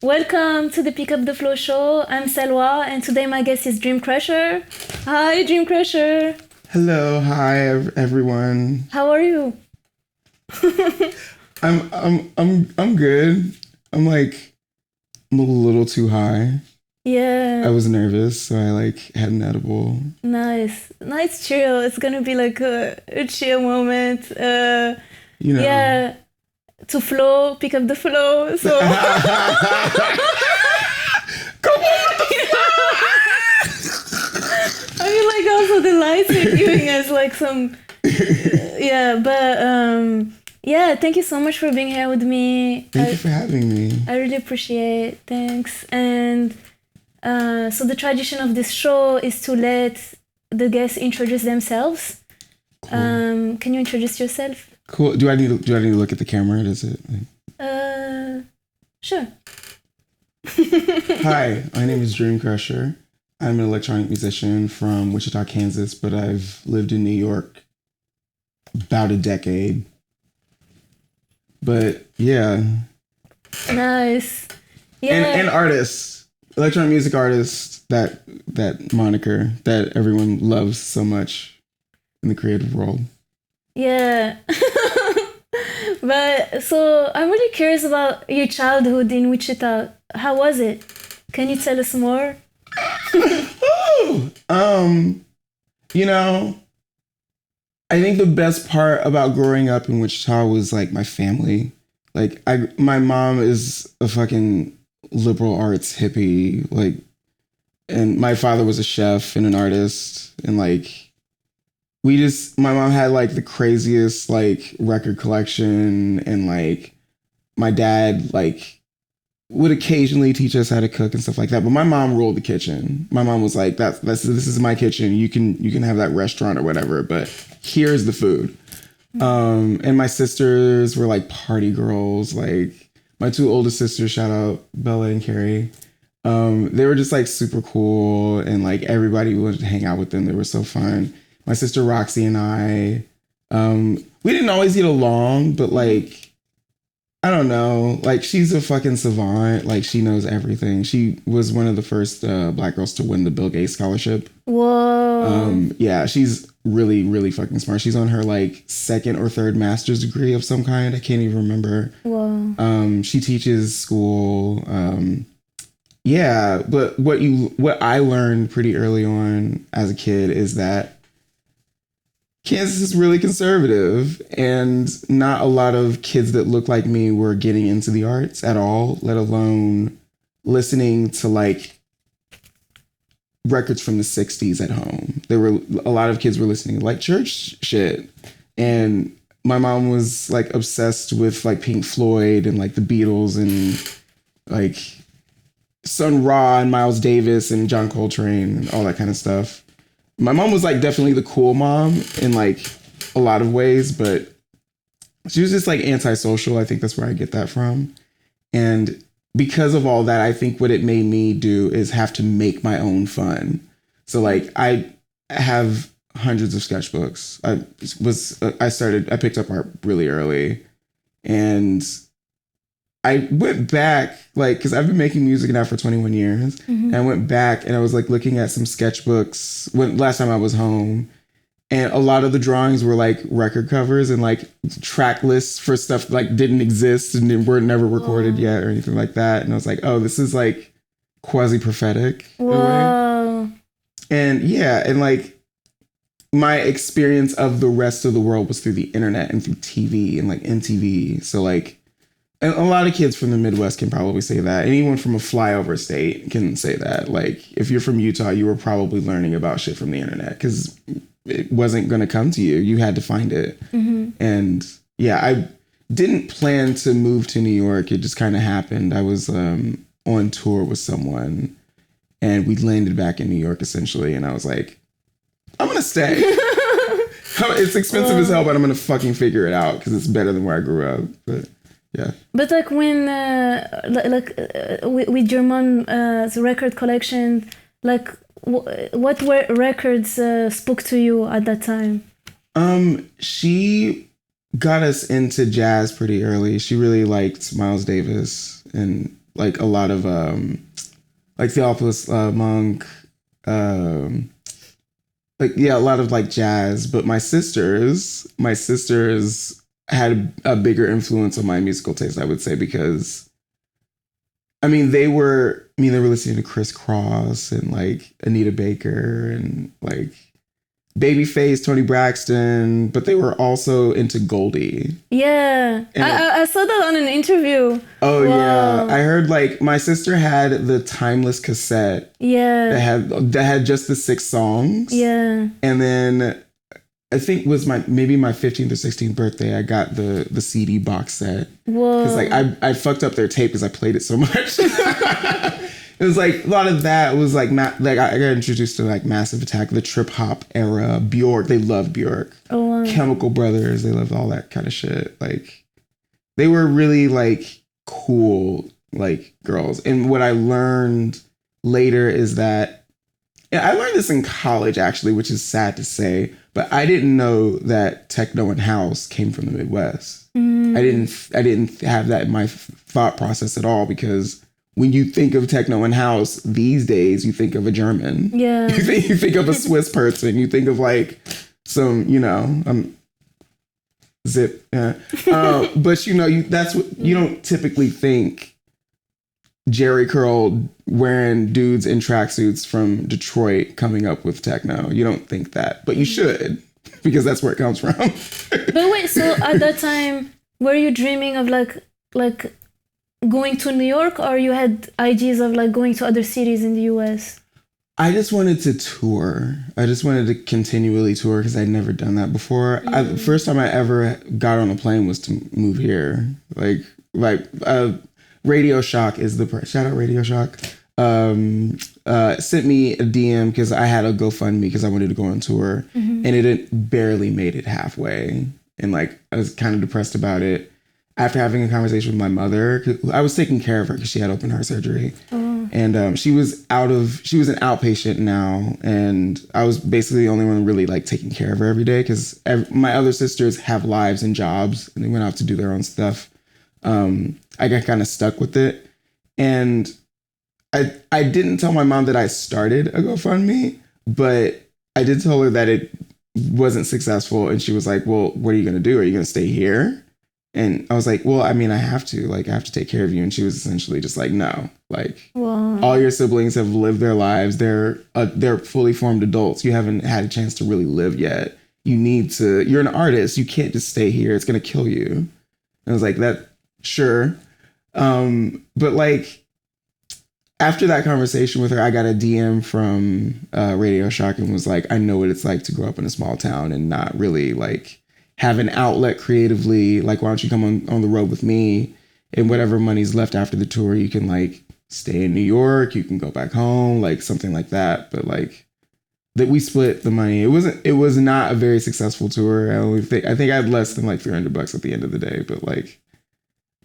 Welcome to the Pick Up the Flow show. I'm Selwa, and today my guest is Dreamcrusher. Hi, Dreamcrusher. Hello, hi everyone. How are you? I'm good. I'm a little too high. Yeah. I was nervous, so I had an edible. Nice chill. It's gonna be like a chill moment. Yeah, to flow, pick up the flow. So. Come on! I mean, also the lights are giving us some. Yeah, thank you so much for being here with me. Thank you for having me. I really appreciate. Thanks. And so the tradition of this show is to let the guests introduce themselves. Cool. Can you introduce yourself? Cool. Do I need to look at the camera? Does it? Sure. Hi, my name is Dreamcrusher. I'm an electronic musician from Wichita, Kansas, but I've lived in New York about a decade. But yeah. Nice. Yeah. And artists, electronic music artists, that moniker that everyone loves so much in the creative world. Yeah. But so I'm really curious about your childhood in Wichita. How was it? Can you tell us more? I think the best part about growing up in Wichita was my family. My mom is a fucking liberal arts hippie, and my father was a chef and an artist, and my mom had the craziest record collection, and my dad would occasionally teach us how to cook and stuff like that. But my mom ruled the kitchen. My mom was like, this is my kitchen. You can have that restaurant or whatever, but here's the food. And my sisters were party girls. My two oldest sisters, shout out Bella and Carrie. They were just super cool, and everybody wanted to hang out with them. They were so fun. My sister Roxy and I, we didn't always get along, but I don't know. She's a fucking savant. She knows everything. She was one of the first Black girls to win the Bill Gates scholarship. Whoa. Yeah, she's really, really fucking smart. She's on her second or third master's degree of some kind. I can't even remember. Whoa. She teaches school. Yeah, but what I learned pretty early on as a kid is that Kansas is really conservative, and not a lot of kids that look like me were getting into the arts at all, let alone listening to records from the 60s at home. There were a lot of kids were listening to church shit. And my mom was obsessed with Pink Floyd and the Beatles and Sun Ra and Miles Davis and John Coltrane and all that kind of stuff. My mom was definitely the cool mom in a lot of ways, but she was just antisocial. I think that's where I get that from. And because of all that, I think what it made me do is have to make my own fun. So I have hundreds of sketchbooks. I picked up art really early, and I went back, because I've been making music now for 21 years. Mm-hmm. And I went back and I was looking at some sketchbooks last time I was home. And a lot of the drawings were record covers and track lists for stuff didn't exist and were never recorded yet or anything like that. And I was oh, this is quasi prophetic. Whoa. And yeah, and my experience of the rest of the world was through the internet and through TV and MTV. So and a lot of kids from the Midwest can probably say that. Anyone from a flyover state can say that. If you're from Utah, you were probably learning about shit from the internet because it wasn't going to come to you. You had to find it. Mm-hmm. And yeah, I didn't plan to move to New York. It just kind of happened. I was on tour with someone, and we landed back in New York essentially. And I was I'm going to stay. It's expensive as hell, but I'm going to fucking figure it out because it's better than where I grew up. But yeah. But when with your mom's record collection, what were records spoke to you at that time? She got us into jazz pretty early. She really liked Miles Davis and like a lot of like Theophilus Monk, like a lot of like jazz. But my sisters had a bigger influence on my musical taste, I would say, because they were listening to Criss Cross and like Anita Baker and like Babyface, Tony Braxton, but they were also into Goldie. Yeah. I saw that on an interview. Oh, wow. Yeah. I heard like my sister had the Timeless cassette. Yeah. That had just the 6 songs. Yeah. And then I think was maybe my 15th or 16th birthday, I got the CD box set. Whoa. Because like I fucked up their tape because I played it so much. It was like a lot of that was like I got introduced to like Massive Attack, the trip hop era, Bjork. They loved Bjork. Oh, wow. Chemical Brothers. They loved all that kind of shit. Like they were really like cool like girls. And what I learned later is that I learned this in college actually, which is sad to say, but I didn't know that techno and house came from the Midwest. Mm. I didn't have that in my thought process at all, because when you think of techno and house these days, you think of a German. Yeah. You think of a Swiss person. You think of like some, zip. Yeah. But that's what you don't typically think. Jerry Curl wearing dudes in tracksuits from Detroit coming up with techno. You don't think that, but you should, because that's where it comes from. But wait, so at that time, were you dreaming of like going to New York, or you had ideas of like going to other cities in the US? I just wanted to tour. I just wanted to continually tour because I'd never done that before. The first time I ever got on a plane was to move here. Radio Shock is shout out Radio Shock. Sent me a DM because I had a GoFundMe because I wanted to go on tour, and it barely made it halfway. And like I was kind of depressed about it. After having a conversation with my mother, I was taking care of her because she had open heart surgery. Oh. And she was an outpatient now. And I was basically the only one really like taking care of her every day, because my other sisters have lives and jobs and they went out to do their own stuff. I got kind of stuck with it. And I didn't tell my mom that I started a GoFundMe, but I did tell her that it wasn't successful. And she was like, well, what are you going to do? Are you going to stay here? And I was like, well, I have to take care of you. And she was essentially just like, no, like, wow. All your siblings have lived their lives. They're fully formed adults. You haven't had a chance to really live yet. You're an artist. You can't just stay here. It's going to kill you. And I was like, sure. But like, after that conversation with her, I got a DM from Radio Shock and was like, I know what it's like to grow up in a small town and not really like have an outlet creatively. Like, why don't you come on the road with me, and whatever money's left after the tour, you can like stay in New York, you can go back home, like something like that. But like that we split the money. It was not a very successful tour. I think I had less than like $300 at the end of the day, but like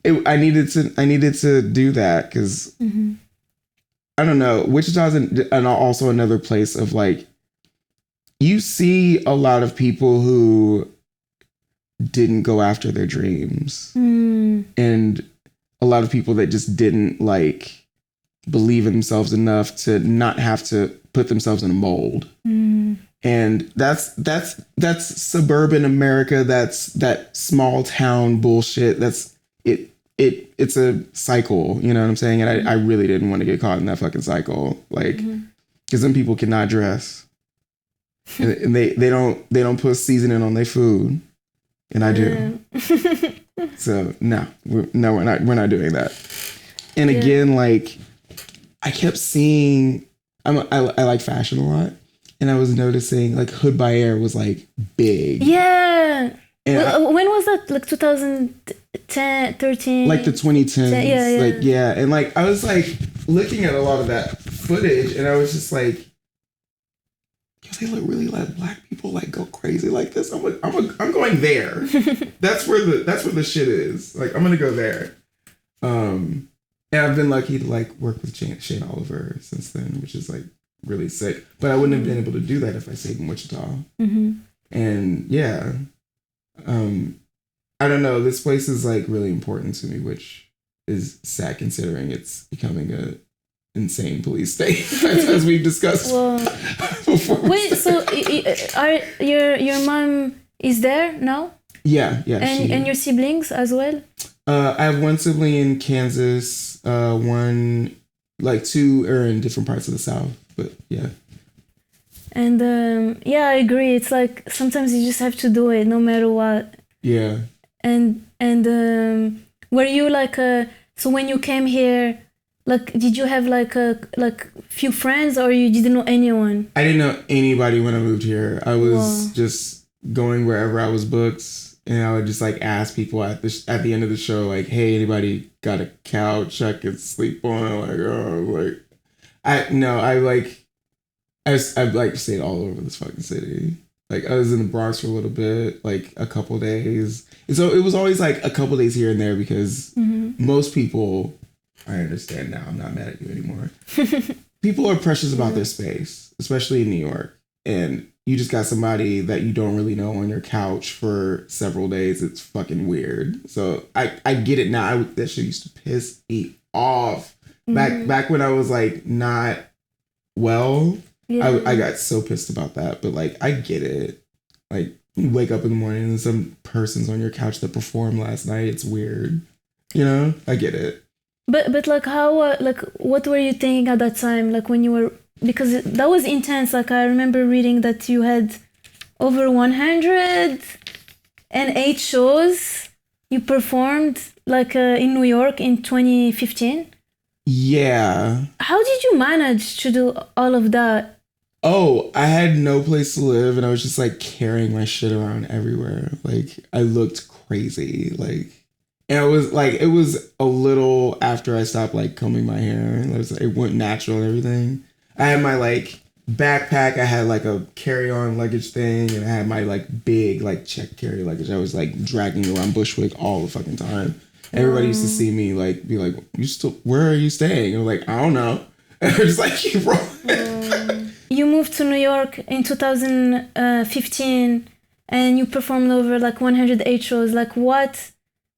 I needed to do that because I don't know, Wichita's and also another place of like, you see a lot of people who didn't go after their dreams, and a lot of people that just didn't like believe in themselves enough to not have to put themselves in a mold. And that's suburban America. That's that small town bullshit. That's it. It's a cycle, you know what I'm saying? And I really didn't want to get caught in that fucking cycle. Like, because some people cannot dress, and they don't put seasoning on their food. And I do. So we're not doing that. And again, like I kept seeing, I like fashion a lot, and I was noticing like Hood by Air was like big. Yeah. And when was that? Like 2010, 13? Like the 2010s. Yeah. Like, yeah. And like, I was like looking at a lot of that footage, and I was just like, they look really like black people like go crazy like this. I'm going there. That's where the shit is. Like, I'm gonna go there. And I've been lucky to like work with Shane Oliver since then, which is like really sick. But I wouldn't have been able to do that if I stayed in Wichita. And yeah, I don't know. This place is like really important to me, which is sad considering it's becoming a insane police state, as we've discussed before. Wait, so are your mom is there now? Yeah. And your siblings as well? I have one sibling in Kansas. Two are in different parts of the South. But yeah. And I agree. It's like sometimes you just have to do it no matter what. Yeah. And were you like so when you came here, like did you have like few friends or you didn't know anyone? I didn't know anybody when I moved here. I was just going wherever I was booked. And I would just like ask people at the end of the show, like, "Hey, anybody got a couch I could sleep on?" I've stayed all over this fucking city. Like I was in the Bronx for a little bit, like a couple days. And so it was always like a couple days here and there because most people, I understand now. I'm not mad at you anymore. People are precious about their space, especially in New York, and you just got somebody that you don't really know on your couch for several days. It's fucking weird. So I get it now. That shit used to piss me off. Back when I was like not well, I got so pissed about that. But like I get it. Like you wake up in the morning and some person's on your couch that performed last night. It's weird. You know? I get it. But like how what were you thinking at that time? Like when you were, because that was intense. Like I remember reading that you had over 108 shows you performed like in New York in 2015. Yeah. How did you manage to do all of that? Oh, I had no place to live and I was just like carrying my shit around everywhere. Like I looked crazy. Like, and it was a little after I stopped like combing my hair. It went natural and everything. I had my like backpack. I had like a carry-on luggage thing, and I had my like big like check carry luggage. I was like dragging around Bushwick all the fucking time. Everybody used to see me like be like, where are you staying? And I'm like, I don't know. And I just like keep rolling. You moved to New York in 2015 and you performed over like 108 shows. Like what?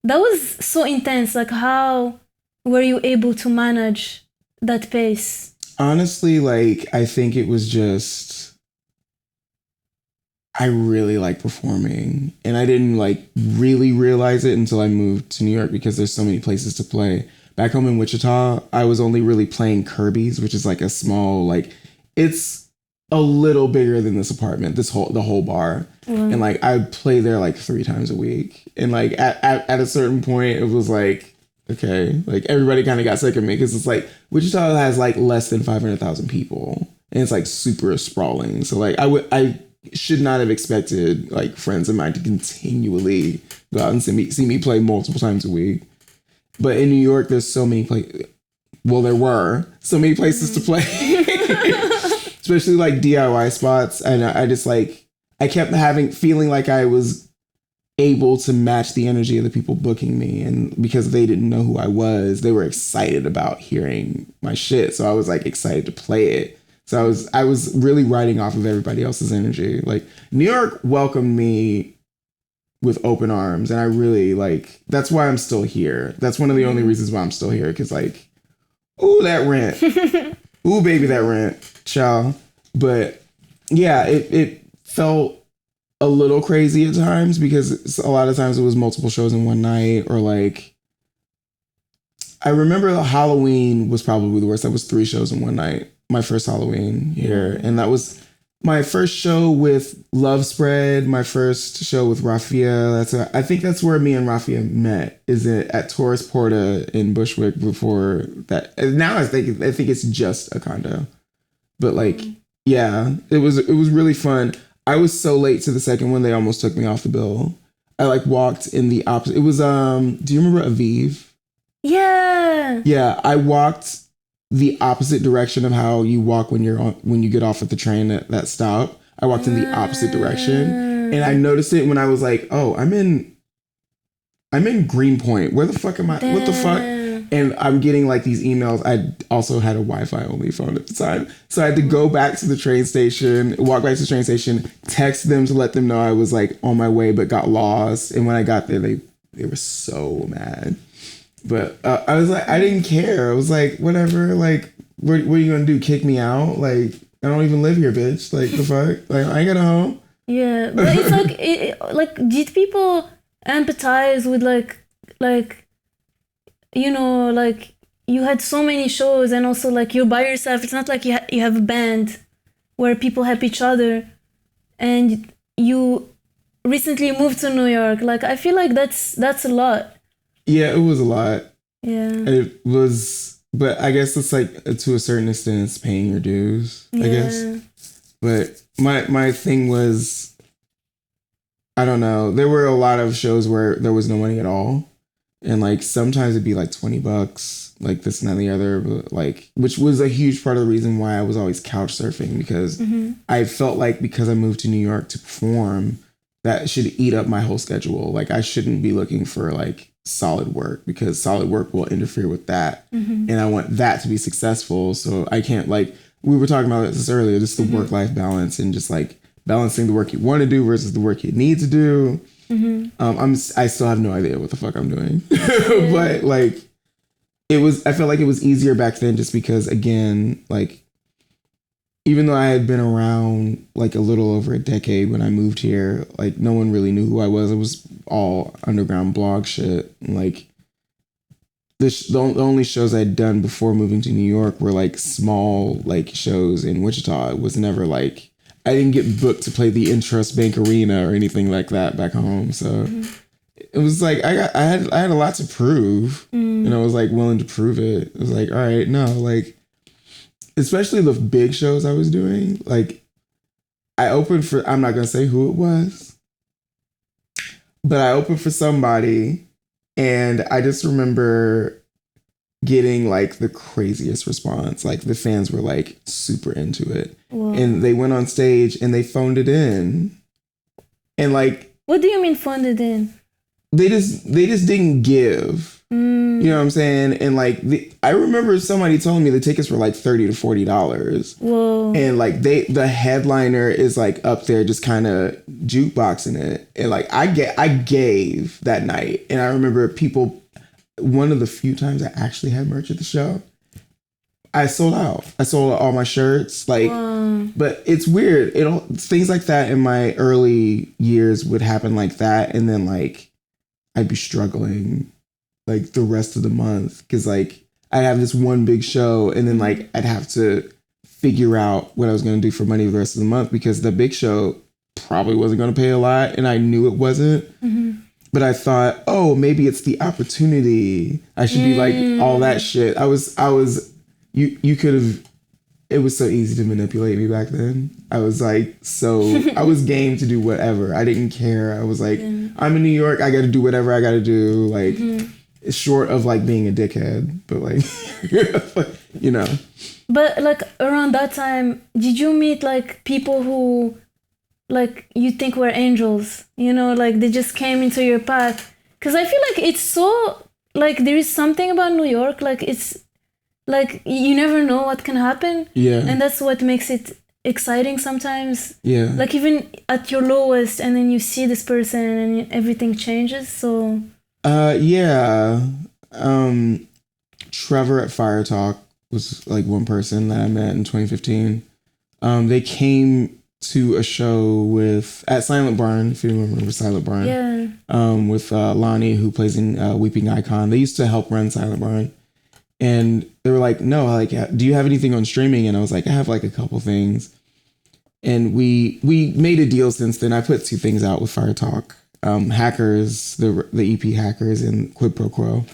That was so intense. Like how were you able to manage that pace? Honestly, like I think it was just I really like performing, and I didn't like really realize it until I moved to New York because there's so many places to play. Back home in Wichita, I was only really playing Kirby's, which is like a small, like it's a little bigger than this apartment, the whole bar. And like I play there like 3 times a week. And like at a certain point it was like, okay, like everybody kind of got sick of me because it's like Wichita has like less than 500,000 people and it's like super sprawling. So like I should not have expected like friends of mine to continually go out and see me play multiple times a week. But in New York, there's so many there were so many places to play, especially like DIY spots. And I just like, I kept feeling like I was able to match the energy of the people booking me. And because they didn't know who I was, they were excited about hearing my shit. So I was like excited to play it. So I was really riding off of everybody else's energy. Like New York welcomed me with open arms. And I really like, that's why I'm still here. That's one of the only reasons why I'm still here. Cause like, ooh, that rent. Ooh, baby, that rent. Ciao. But yeah, it felt a little crazy at times because a lot of times it was multiple shows in one night, or like, I remember Halloween was probably the worst. That was 3 shows in one night. My first Halloween here. And that was my first show with Love Spread, my first show with Rafia. I think that's where me and Rafia met, is at Torres Porta in Bushwick before that. And now I think it's just a condo. But like, yeah, it was really fun. I was so late to the second one, they almost took me off the bill. I like walked in the opposite. It was, do you remember Aviv? Yeah. Yeah, I walked the opposite direction of how you walk when you get off at the train at that stop. I walked in the opposite direction, and I noticed it when I was like, "Oh, I'm in Greenpoint. Where the fuck am I? What the fuck?" And I'm getting like these emails. I also had a Wi-Fi only phone at the time, so I had to go back to the train station, walk back to the train station, text them to let them know I was like on my way, but got lost. And when I got there, they were so mad. But I was like, I didn't care. I was like, whatever. Like, what are you gonna do? Kick me out? Like, I don't even live here, bitch. Like, the fuck? Like, I ain't got a home. Yeah, but it's like, did people empathize with like, like you had so many shows and also like you're by yourself. It's not like you have a band where people help each other, and you recently moved to New York. Like, I feel like that's a lot. Yeah, it was a lot. Yeah. It was, but I guess it's like to a certain extent, it's paying your dues. I guess. But my thing was, I don't know. There were a lot of shows where there was no money at all, and like sometimes it'd be like $20, like this and that and the other. But like, which was a huge part of the reason why I was always couch surfing, because I felt like because I moved to New York to perform, that should eat up my whole schedule. Like I shouldn't be looking for like solid work, because solid work will interfere with that, and I want that to be successful. So I can't, like we were talking about this earlier, just the work-life balance and just like balancing the work you want to do versus the work you need to do. I still have no idea what the fuck I'm doing. But like I felt like it was easier back then, just because, again, like even though I had been around like a little over a decade when I moved here, like no one really knew who I was. It was all underground blog shit. And, like the only shows I'd done before moving to New York were like small like shows in Wichita. It was never like, I didn't get booked to play the Intrust Bank Arena or anything like that back home. So it was like I had a lot to prove, and I was like willing to prove it. It was like, all right, no, like especially the big shows I was doing. Like I opened for, I'm not gonna say who it was, but I opened for somebody, and I just remember getting like the craziest response. Like the fans were like super into it. Whoa. And they went on stage and they phoned it in. And like, what do you mean phoned it in? They just didn't give. You know what I'm saying? And like, I remember somebody telling me the tickets were like $30 to $40. Whoa. And like the headliner is like up there just kind of jukeboxing it. And like I gave that night. And I remember people, one of the few times I actually had merch at the show, I sold out. I sold out all my shirts. Like, but it's weird. Things like that in my early years would happen like that. And then like, I'd be struggling like the rest of the month, because like I'd have this one big show, and then like I'd have to figure out what I was going to do for money the rest of the month, because the big show probably wasn't going to pay a lot, and I knew it wasn't. But I thought, oh, maybe it's the opportunity. I should be like all that shit. You could have, it was so easy to manipulate me back then. I was like, I was game to do whatever. I didn't care. I was like, I'm in New York. I got to do whatever I got to do. Like, it's short of like being a dickhead, but like, you know. But like around that time, did you meet like people who like you think were angels, like they just came into your path? Because I feel like it's so, like there is something about New York, like it's like you never know what can happen. Yeah. And that's what makes it exciting sometimes. Yeah. Like even at your lowest, and then you see this person and everything changes. So yeah. Trevor at Fire Talk was like one person that I met in 2015. They came to a show at Silent Barn, if you remember Silent Barn. Yeah. With Lonnie, who plays in Weeping Icon. They used to help run Silent Barn. And they were like, no, like, do you have anything on streaming? And I was like, I have like a couple things. And we made a deal since then. I put 2 things out with Fire Talk. Hackers, the EP Hackers, and Quid Pro Quo.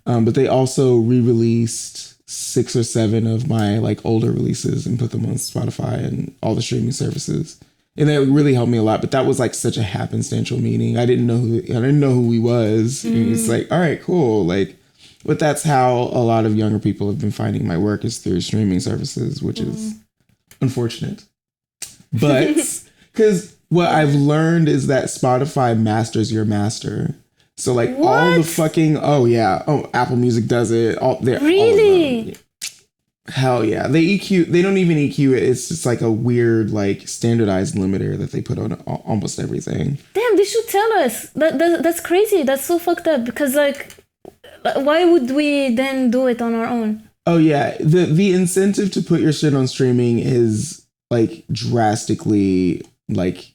But they also re-released 6 or 7 of my like older releases and put them on Spotify and all the streaming services. And that really helped me a lot. But that was like such a happenstantial meeting. I didn't know who he was. And it's like, all right, cool. Like, but that's how a lot of younger people have been finding my work, is through streaming services, which is unfortunate. But because what I've learned is that Spotify masters your master. So like all the fucking, Apple Music does it. Really? Hell yeah. They don't even EQ it. It's just like a weird, like standardized limiter that they put on almost everything. Damn, they should tell us. That's crazy. That's so fucked up, because like, why would we then do it on our own? Oh yeah, the incentive to put your shit on streaming is like drastically like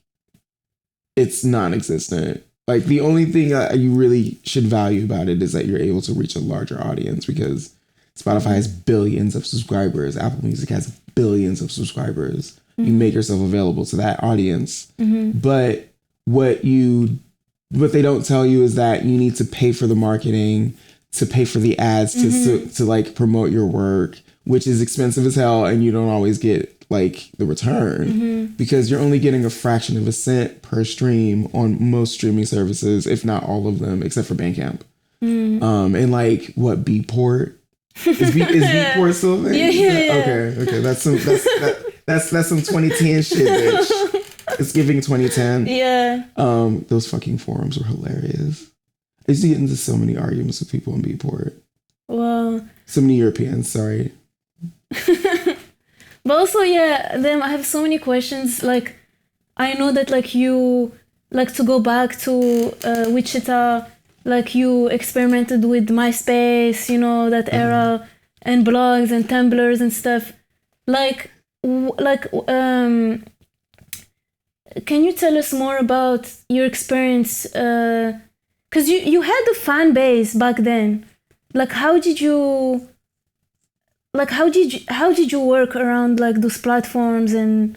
it's non-existent. Like the only thing you really should value about it is that you're able to reach a larger audience because Spotify has billions of subscribers. Apple Music has billions of subscribers. You make yourself available to that audience. But what they don't tell you is that you need to pay for the marketing, to pay for the ads, to like promote your work, which is expensive as hell, and you don't always get like the return because you're only getting a fraction of a cent per stream on most streaming services, if not all of them, except for Bandcamp. And like what Beatport is Beatport still a thing? Yeah. Okay. That's some 2010 shit, bitch. It's giving 2010. Yeah. Those fucking forums were hilarious. I used to get into so many arguments with people in Beatport. Well, so many Europeans, sorry. But also, yeah, then I have so many questions. Like, I know that like you like to go back to Wichita, like you experimented with MySpace, you know, that era, and blogs and Tumblrs and stuff. Like, can you tell us more about your experience? Because you had a fan base back then. Like, how did you work around like those platforms and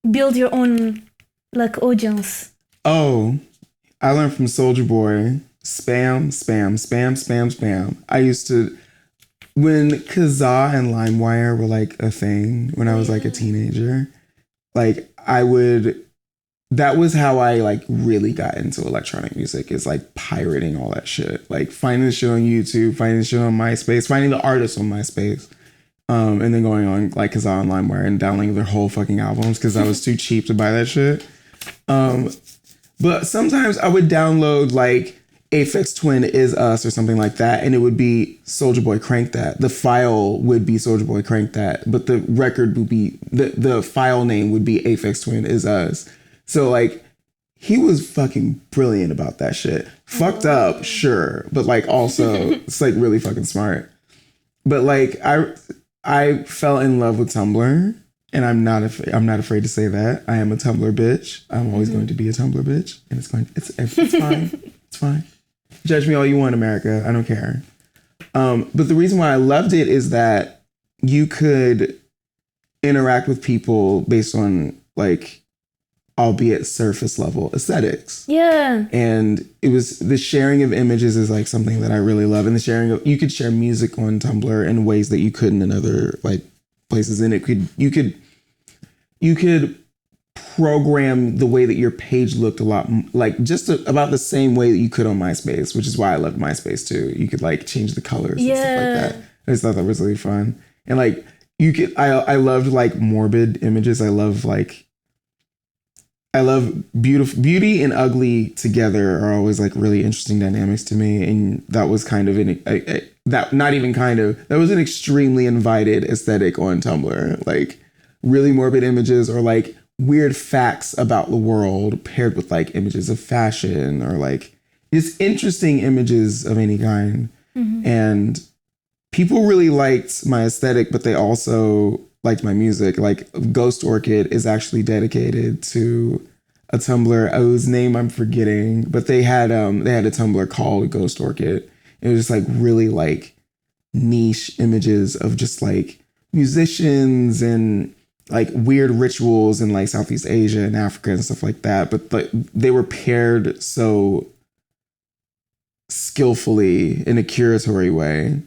build your own like audience? Oh, I learned from Soulja Boy. Spam. I used to, when Kazaa and LimeWire were like a thing when I was like a teenager, like that was how I like really got into electronic music, is like pirating all that shit. Like finding the shit on YouTube, finding the shit on MySpace, finding the artists on MySpace. And then going on like Kazaa and LimeWire and downloading their whole fucking albums because I was too cheap to buy that shit. But sometimes I would download like Aphex Twin Is Us or something like that, and it would be Soulja Boy Crank That. The file would be Soulja Boy Crank That, but the record would be, the file name would be Aphex Twin Is Us. So like he was fucking brilliant about that shit. Fucked up, sure, but like also it's like really fucking smart. But like I fell in love with Tumblr, and I'm not afraid to say that. I am a Tumblr bitch. I'm always going to be a Tumblr bitch, and it's fine. It's fine. Judge me all you want, America. I don't care. But the reason why I loved it is that you could interact with people based on like, albeit surface level aesthetics. Yeah. And it was the sharing of images is like something that I really love. And the sharing of, you could share music on Tumblr in ways that you couldn't in other like places. And you could program the way that your page looked a lot, like just about the same way that you could on MySpace, which is why I loved MySpace too. You could like change the colors and stuff like that. I just thought that was really fun. And like you could, I loved like morbid images. I love beauty and ugly together are always like really interesting dynamics to me. And that was kind of that was an extremely invited aesthetic on Tumblr, like really morbid images or like weird facts about the world paired with like images of fashion or like just interesting images of any kind. And people really liked my aesthetic, but they also liked my music. Like Ghost Orchid is actually dedicated to a Tumblr whose name I'm forgetting, but they had a Tumblr called Ghost Orchid. It was just like really like niche images of just like musicians and like weird rituals in like Southeast Asia and Africa and stuff like that. But they were paired so skillfully in a curatory way.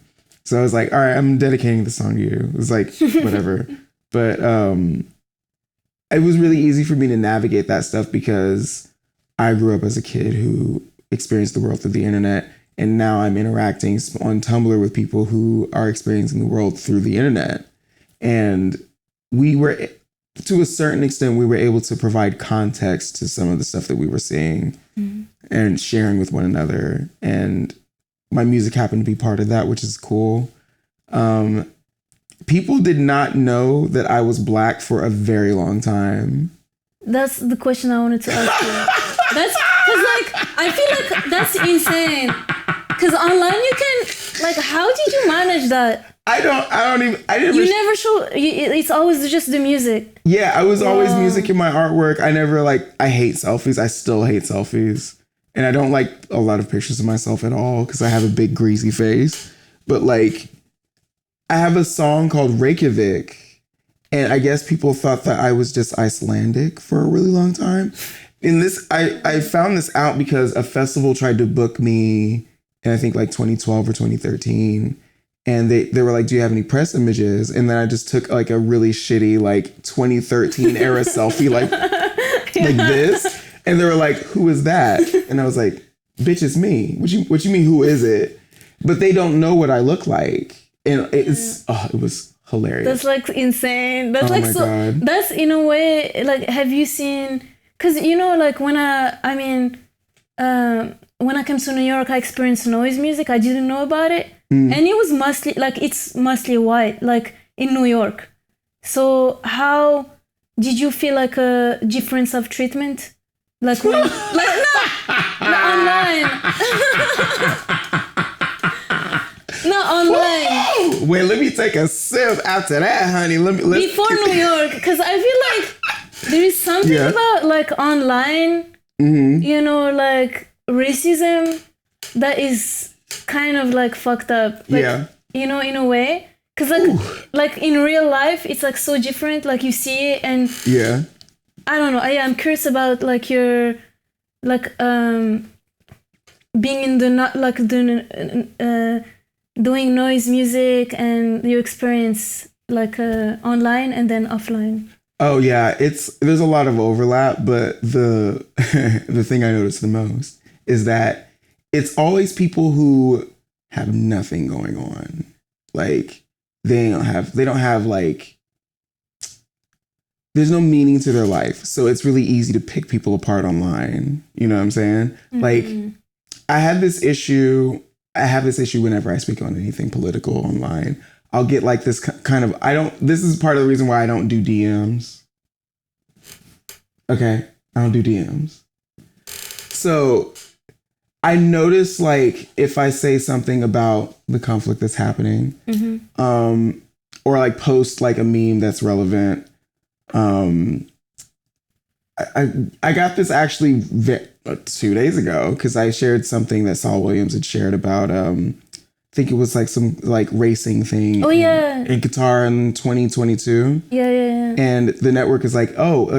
So I was like, all right, I'm dedicating this song to you. It was like, whatever. But it was really easy for me to navigate that stuff because I grew up as a kid who experienced the world through the internet. And now I'm interacting on Tumblr with people who are experiencing the world through the internet. And we were, to a certain extent, we were able to provide context to some of the stuff that we were seeing and sharing with one another. And my music happened to be part of that, which is cool. People did not know that I was Black for a very long time. That's the question I wanted to ask you. Cause like I feel like that's insane. Cause online you can like, how did you manage that? I didn't. You never show. It's always just the music. Yeah, I was always music in my artwork. I never I hate selfies. I still hate selfies, and I don't like a lot of pictures of myself at all because I have a big greasy face. But like, I have a song called Reykjavik. And I guess people thought that I was just Icelandic for a really long time. In this, I found this out because a festival tried to book me in I think like 2012 or 2013. And they were like, do you have any press images? And then I just took like a really shitty like 2013 era selfie like this. And they were like, who is that? And I was like, bitch, it's me. What you mean, who is it? But they don't know what I look like. And it was hilarious. That's like insane. That's like so. God. That's in a way like. Have you seen? Because you know, like when I came to New York, I experienced noise music. I didn't know about it, and it was mostly like it's mostly white, like in New York. So how did you feel like a difference of treatment, like when, like no online? Not online. Whoa! Wait, let me take a sip after that, honey. Before New York, because I feel like there is something about like online, you know, like racism that is kind of like fucked up. Like, you know, in a way. Because like in real life, it's like so different. Like you see it and I don't know. I'm curious about like your like being in the not like the doing noise music and your experience like online and then offline. Oh yeah, there's a lot of overlap, but the the thing I noticed the most is that it's always people who have nothing going on. Like they don't have like there's no meaning to their life. So it's really easy to pick people apart online. You know what I'm saying? Mm-hmm. Like I have this issue whenever I speak on anything political online. I'll get like this kind of, this is part of the reason why I don't do DMs. Okay, I don't do DMs. So I notice like if I say something about the conflict that's happening, or like post like a meme that's relevant, I got this actually 2 days ago because I shared something that Saul Williams had shared about I think it was like some like racing thing in Qatar in 2022. Yeah. And the network is like,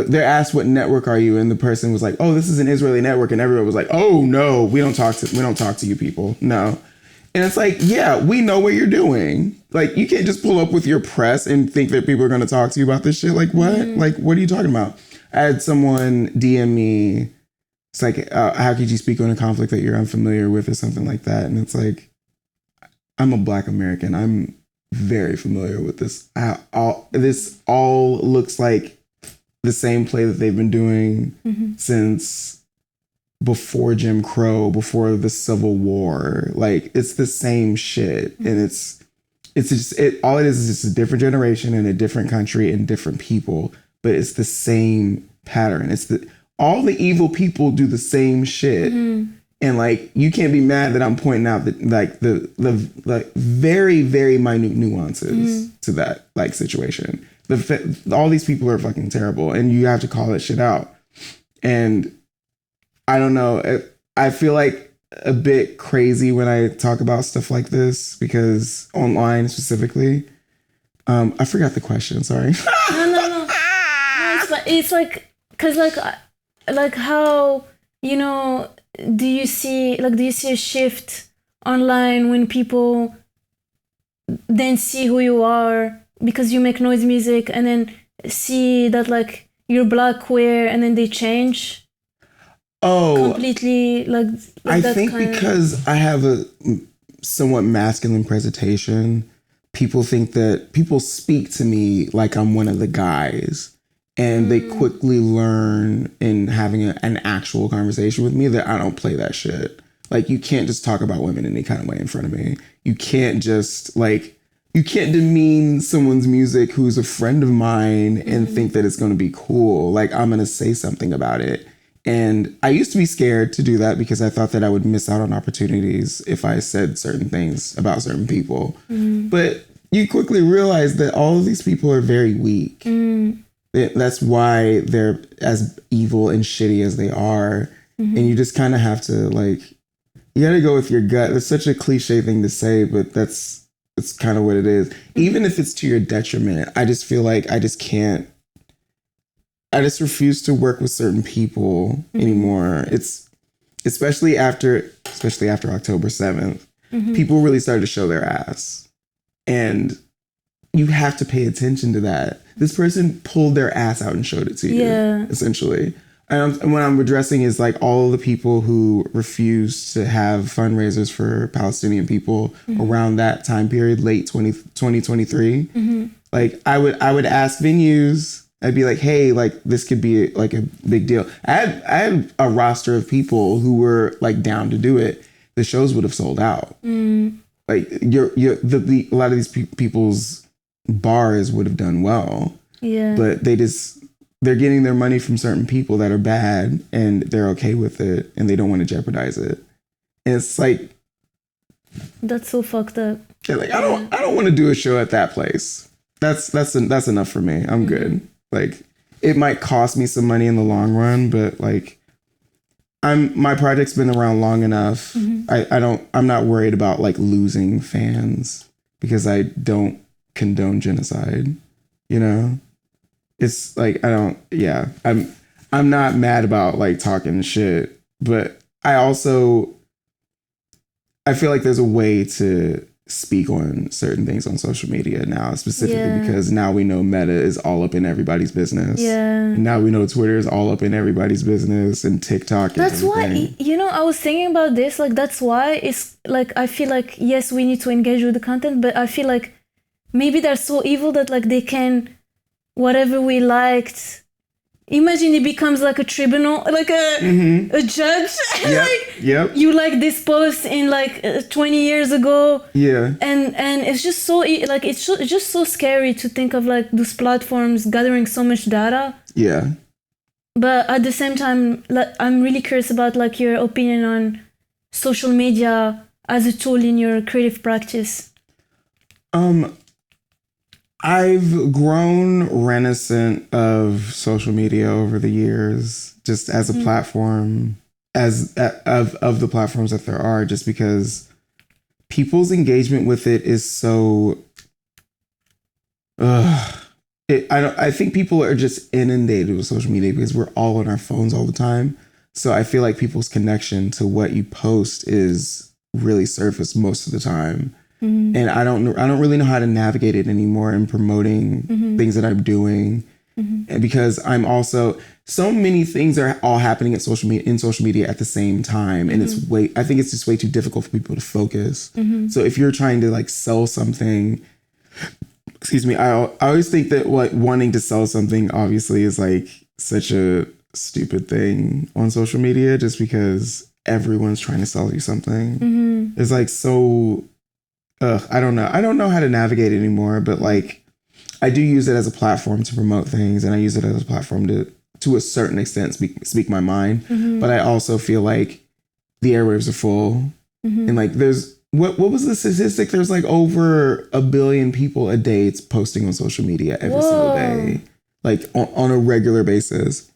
they're asked what network are you? And the person was like, this is an Israeli network. And everyone was like, oh no, we don't talk to you people. No. And it's like, yeah, we know what you're doing. Like you can't just pull up with your press and think that people are going to talk to you about this shit. Like what? Like, what are you talking about? I had someone DM me. It's like, how could you speak on a conflict that you're unfamiliar with or something like that? And it's like, I'm a Black American. I'm very familiar with this. This all looks like the same play that they've been doing since before Jim Crow, before the Civil War. Like it's the same shit, and it's just all it is just a different generation and a different country and different people, but it's the same pattern. All the evil people do the same shit. And like, you can't be mad that I'm pointing out that like the very, very minute nuances to that like situation. All these people are fucking terrible and you have to call that shit out. And I don't know, I feel like a bit crazy when I talk about stuff like this because online specifically, I forgot the question. Sorry. No, it's like, cause like how, you know, do you see a shift online when people then see who you are because you make noise music and then see that like you're Black queer and then they change completely like I think because I have a somewhat masculine presentation, people speak to me like I'm one of the guys. And they quickly learn in having an actual conversation with me that I don't play that shit. Like, you can't just talk about women any kind of way in front of me. You can't just, you can't demean someone's music who's a friend of mine and think that it's going to be cool. Like, I'm going to say something about it. And I used to be scared to do that because I thought that I would miss out on opportunities if I said certain things about certain people. But you quickly realize that all of these people are very weak. That's why they're as evil and shitty as they are. And you just kind of have to like, you got to go with your gut. It's such a cliche thing to say, but it's kind of what it is. Even if it's to your detriment, I just feel like I just refuse to work with certain people anymore. It's especially after October 7th, people really started to show their ass. And you have to pay attention to that. This person pulled their ass out and showed it to you, essentially. And what I'm addressing is like all of the people who refused to have fundraisers for Palestinian people around that time period, late 2023. Like I would ask venues, I'd be like, hey, like this could be like a big deal. I had a roster of people who were like down to do it. The shows would have sold out. Like a lot of these people's bars would have done well. But they're getting their money from certain people that are bad and they're okay with it and they don't want to jeopardize it. And it's like, that's so fucked up. Yeah, like I don't want to do a show at that place. That's enough for me. I'm good. Like it might cost me some money in the long run, but like my project's been around long enough. I'm not worried about like losing fans because I don't condone genocide, you know? It's like I'm not mad about like talking shit, but I feel like there's a way to speak on certain things on social media now, specifically because now we know Meta is all up in everybody's business. And now we know Twitter is all up in everybody's business and TikTok. That's why, I was thinking about this. Like, that's why it's like, I feel like, yes, we need to engage with the content, but I feel like maybe they're so evil that like they can, whatever we liked, imagine it becomes like a tribunal, like a judge. You like this post in like 20 years ago. And it's just so like it's just so scary to think of like those platforms gathering so much data. But at the same time, like, I'm really curious about like your opinion on social media as a tool in your creative practice. I've grown reminiscent of social media over the years, just as a platform, of the platforms that there are, just because people's engagement with it is so. I think people are just inundated with social media because we're all on our phones all the time. So I feel like people's connection to what you post is really surface most of the time. And I don't really know how to navigate it anymore in promoting things that I'm doing. And because I'm also, so many things are all happening in social media at the same time. And I think it's just way too difficult for people to focus. So if you're trying to like sell something, excuse me, I always think that what wanting to sell something obviously is like such a stupid thing on social media, just because everyone's trying to sell you something. It's like so. I don't know how to navigate it anymore, but like I do use it as a platform to promote things, and I use it as a platform to a certain extent speak my mind. But I also feel like the airwaves are full, and like there's what was the statistic? There's like over 1 billion people a day posting on social media every single day, like on a regular basis.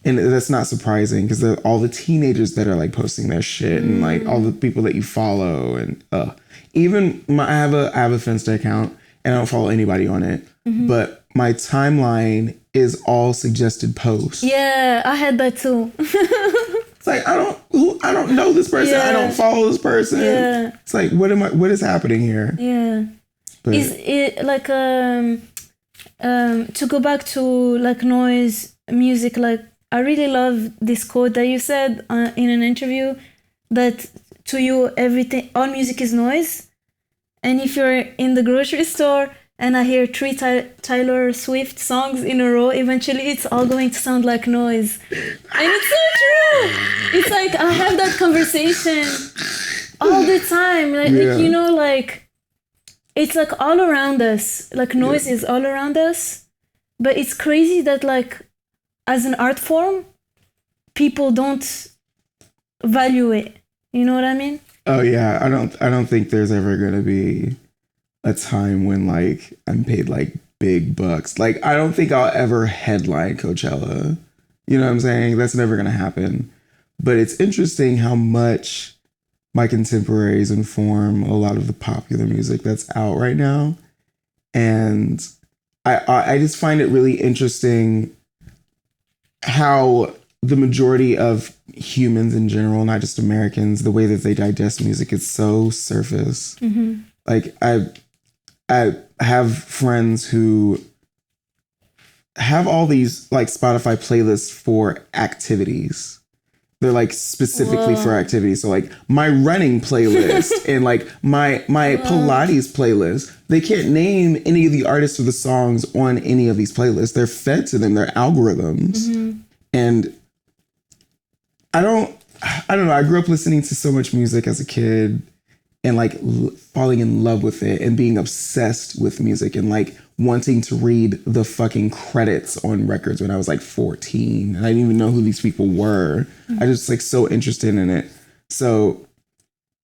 And that's not surprising because all the teenagers that are like posting their shit and like all the people that you follow and even I have a Finsta account and I don't follow anybody on it, but my timeline is all suggested posts. Yeah, I had that too. It's like I don't know this person. I don't follow this person. It's like what is happening here? But, is it like to go back to like noise music, like I really love this quote that you said in an interview, that to you, all music is noise. And if you're in the grocery store and I hear 3 Taylor Swift songs in a row, eventually it's all going to sound like noise. And it's so true. It's like I have that conversation all the time. Like like it's like all around us. Like noise is all around us. But it's crazy that like as an art form, people don't value it. You know what I mean? Oh yeah, I don't think there's ever gonna be a time when like I'm paid like big bucks. Like I don't think I'll ever headline Coachella. You know what I'm saying? That's never gonna happen. But it's interesting how much my contemporaries inform a lot of the popular music that's out right now. And I just find it really interesting how the majority of humans in general, not just Americans, the way that they digest music is so surface. Mm-hmm. Like I have friends who have all these like Spotify playlists for activities. They're like specifically for activities. So like my running playlist and like my Pilates playlist, they can't name any of the artists or the songs on any of these playlists. They're fed to them, they're algorithms. Mm-hmm. And I don't know. I grew up listening to so much music as a kid and like falling in love with it and being obsessed with music and like wanting to read the fucking credits on records when I was like 14. And I didn't even know who these people were. Mm-hmm. I was just like so interested in it. So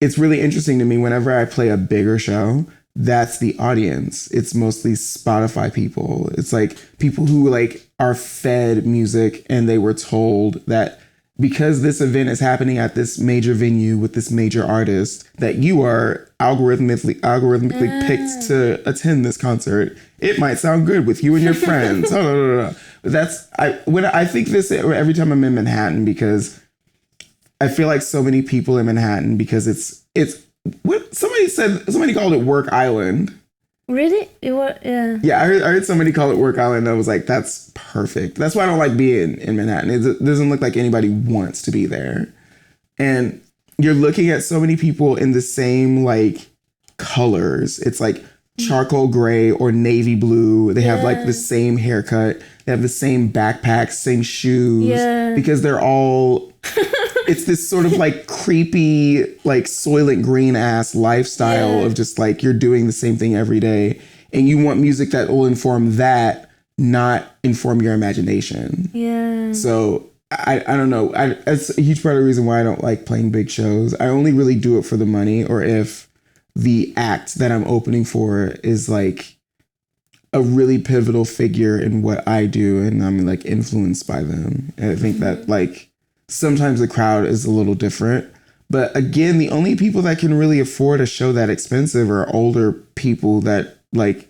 it's really interesting to me whenever I play a bigger show, that's the audience. It's mostly Spotify people. It's like people who like are fed music and they were told that because this event is happening at this major venue with this major artist, that you are algorithmically picked to attend this concert. It might sound good with you and your friends. No. I think this every time I'm in Manhattan, because I feel like so many people in Manhattan, because it's what somebody called it Work Island. Really? Yeah. Yeah, I heard somebody call it Work Island. I was like, that's perfect. That's why I don't like being in Manhattan. It doesn't look like anybody wants to be there. And you're looking at so many people in the same like colors. It's like charcoal gray or navy blue. They have like the same haircut. They have the same backpacks, same shoes. Yeah. Because they're all... It's this sort of like creepy, like Soylent Green ass lifestyle of just like you're doing the same thing every day. And you want music that will inform that, not inform your imagination. Yeah. So I don't know. That's a huge part of the reason why I don't like playing big shows. I only really do it for the money, or if the act that I'm opening for is like a really pivotal figure in what I do and I'm like influenced by them. And I think that like sometimes the crowd is a little different. But again, the only people that can really afford a show that expensive are older people that like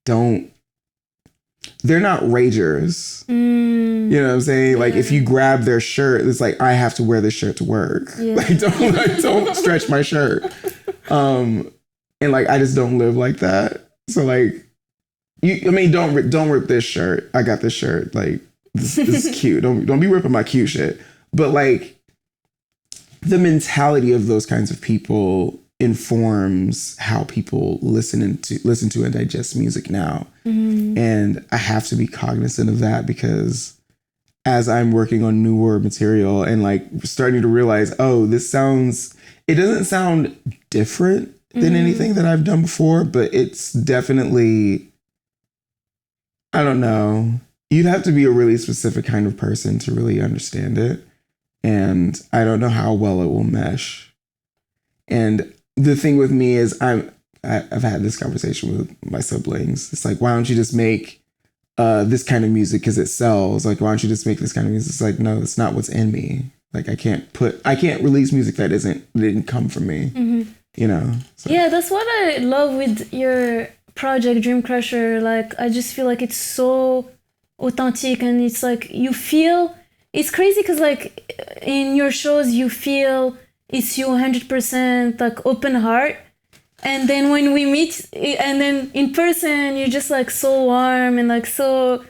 they're not ragers. You know what I'm saying? Like if you grab their shirt, it's like, I have to wear this shirt to work. Yeah. Like don't stretch my shirt. And like, I just don't live like that. So like, don't rip this shirt. I got this shirt. Like, this is cute. Don't be ripping my cute shit. But like the mentality of those kinds of people informs how people listen to and digest music now. Mm-hmm. And I have to be cognizant of that, because as I'm working on newer material and like starting to realize, oh, it doesn't sound different than anything that I've done before, but it's definitely, I don't know. You'd have to be a really specific kind of person to really understand it. And I don't know how well it will mesh. And the thing with me is I've had this conversation with my siblings. It's like, why don't you just make this kind of music because it sells? Like, why don't you just make this kind of music? It's like, no, it's not what's in me. Like, I can't release music that didn't come from me. Mm-hmm. You know? So. Yeah, that's what I love with your project, Dreamcrusher. Like, I just feel like it's so authentic, and it's like you feel it's crazy because like in your shows you feel it's you 100% like open heart, and then when we meet and then in person you're just like so warm and like so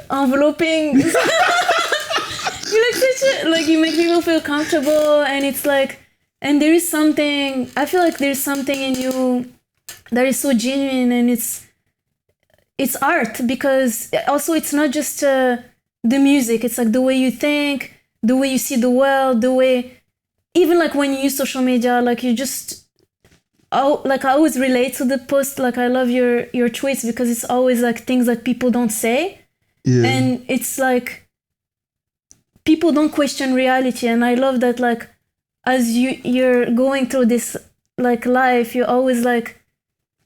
enveloping. You like such a, like you make people feel comfortable, and it's like, and there is something, I feel like there's something in you that is so genuine, and it's art, because also it's not just the music, it's like the way you think, the way you see the world, the way, even like when you use social media, like you just, like I always relate to the post, like I love your tweets because it's always like things that people don't say, Yeah. And it's like people don't question reality, and I love that, like, as you're going through this like life, you're always like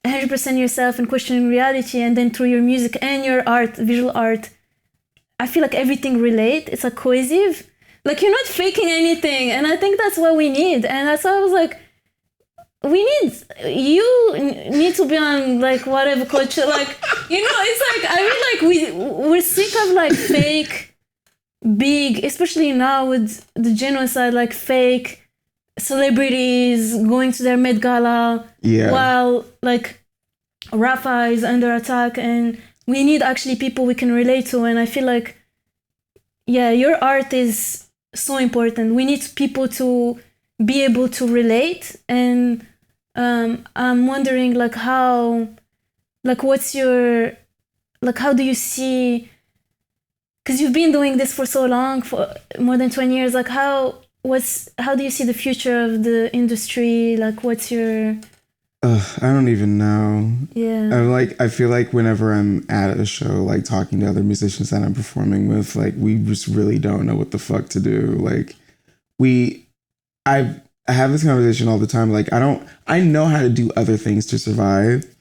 100% yourself and questioning reality, and then through your music and your art, visual art, I feel like everything relate. It's like cohesive. Like you're not faking anything, and I think that's what we need. And that's why I was like, you need to be on like whatever culture, like, you know, it's like I mean, like we're sick of like fake big, especially now with the genocide, like fake celebrities going to their Met Gala while like Rafa is under attack, and we need actually people we can relate to. And I feel like, yeah, your art is so important. We need people to be able to relate. And I'm wondering like how, like what's your, like how do you see, because you've been doing this for so long, for more than 20 years, like how do you see the future of the industry? Like what's your... I don't even know. Yeah. I feel like whenever I'm at a show, like talking to other musicians that I'm performing with, like we just really don't know what the fuck to do. Like I have this conversation all the time. Like I know how to do other things to survive,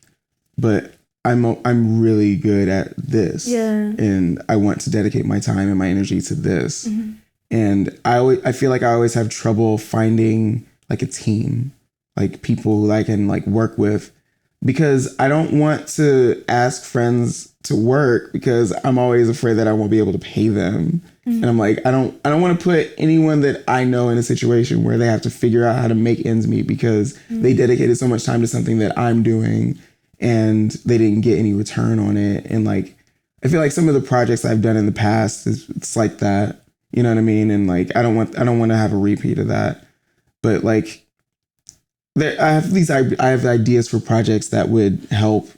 but I'm really good at this. Yeah. And I want to dedicate my time and my energy to this. Mm-hmm. And I feel like I always have trouble finding like a team, like people who I can like work with, because I don't want to ask friends to work because I'm always afraid that I won't be able to pay them. Mm-hmm. And I'm like, I don't want to put anyone that I know in a situation where they have to figure out how to make ends meet because they dedicated so much time to something that I'm doing and they didn't get any return on it. And like, I feel like some of the projects I've done in the past, it's like that, you know what I mean? And like, I don't want to have a repeat of that, but like, I have ideas for projects that would help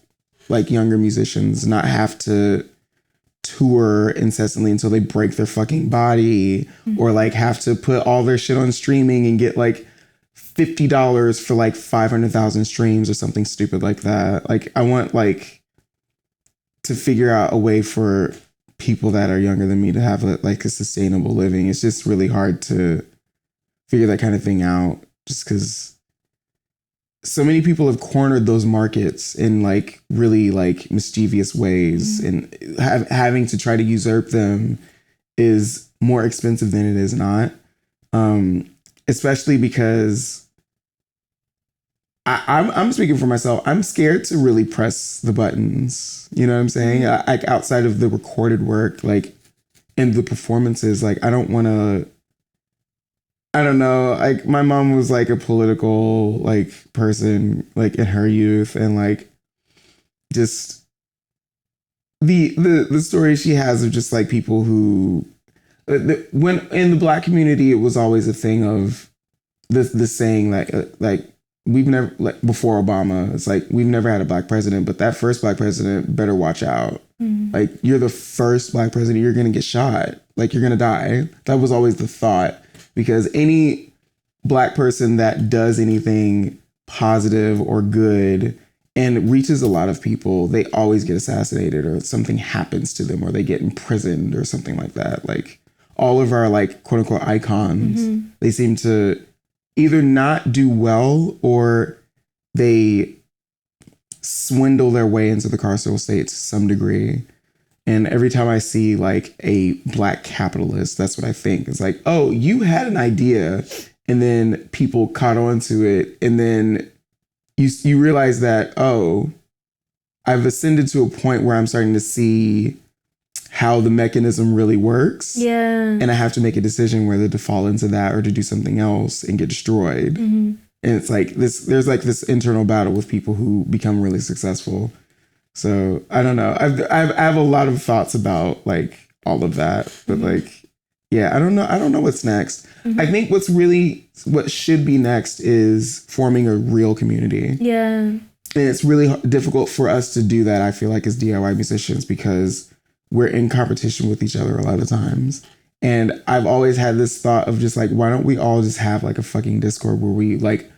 like younger musicians not have to tour incessantly until they break their fucking body, or like have to put all their shit on streaming and get like $50 for like 500,000 streams or something stupid like that. Like I want like to figure out a way for people that are younger than me to have like a sustainable living. It's just really hard to figure that kind of thing out just because so many people have cornered those markets in like really like mischievous ways, and having to try to usurp them is more expensive than it is not. Especially because I'm speaking for myself. I'm scared to really press the buttons. You know what I'm saying? Like outside of the recorded work, like in the performances, like I don't want to. I don't know. Like my mom was like a political like person like in her youth, and like just the story she has of just like people who when in the Black community, it was always a thing of the saying like we've never, like before Obama, it's like we've never had a Black president, but that first Black president better watch out. Like you're the first Black president, you're gonna get shot, like you're gonna die. That was always the thought. Because any Black person that does anything positive or good and reaches a lot of people, they always get assassinated or something happens to them or they get imprisoned or something like that. Like all of our like quote unquote icons, they seem to either not do well or they swindle their way into the carceral state to some degree. And every time I see like a Black capitalist, that's what I think. It's like, oh, you had an idea and then people caught on to it. And then you realize that, oh, I've ascended to a point where I'm starting to see how the mechanism really works. Yeah. And I have to make a decision whether to fall into that or to do something else and get destroyed. And it's like there's like this internal battle with people who become really successful. So I don't know. I have a lot of thoughts about like all of that, but like, yeah, I don't know what's next. I think what should be next is forming a real community. Yeah. And it's really difficult for us to do that, I feel like, as DIY musicians, because we're in competition with each other a lot of times. And I've always had this thought of just like, why don't we all just have like a fucking Discord where we like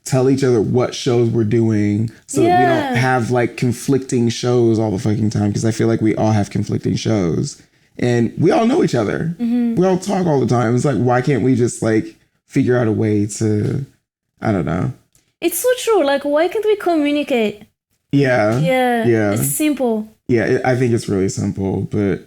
tell each other what shows we're doing so that we don't have like conflicting shows all the fucking time, because I feel like we all have conflicting shows and we all know each other. We all talk all the time. It's like, why can't we just like figure out a way to, I don't know. It's so true. Like, why can't we communicate? Yeah. It's simple. Yeah, I think it's really simple, but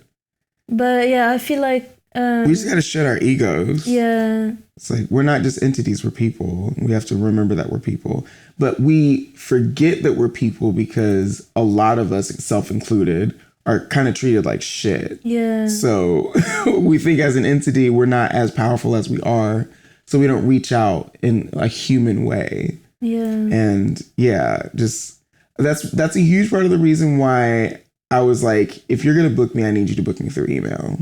yeah, I feel like we just gotta shed our egos. Yeah. It's like, we're not just entities, we're people. We have to remember that we're people. But we forget that we're people because a lot of us, self included, are kind of treated like shit. Yeah. So we think as an entity, we're not as powerful as we are. So we don't reach out in a human way. Yeah. And yeah, just that's a huge part of the reason why I was like, if you're going to book me, I need you to book me through email.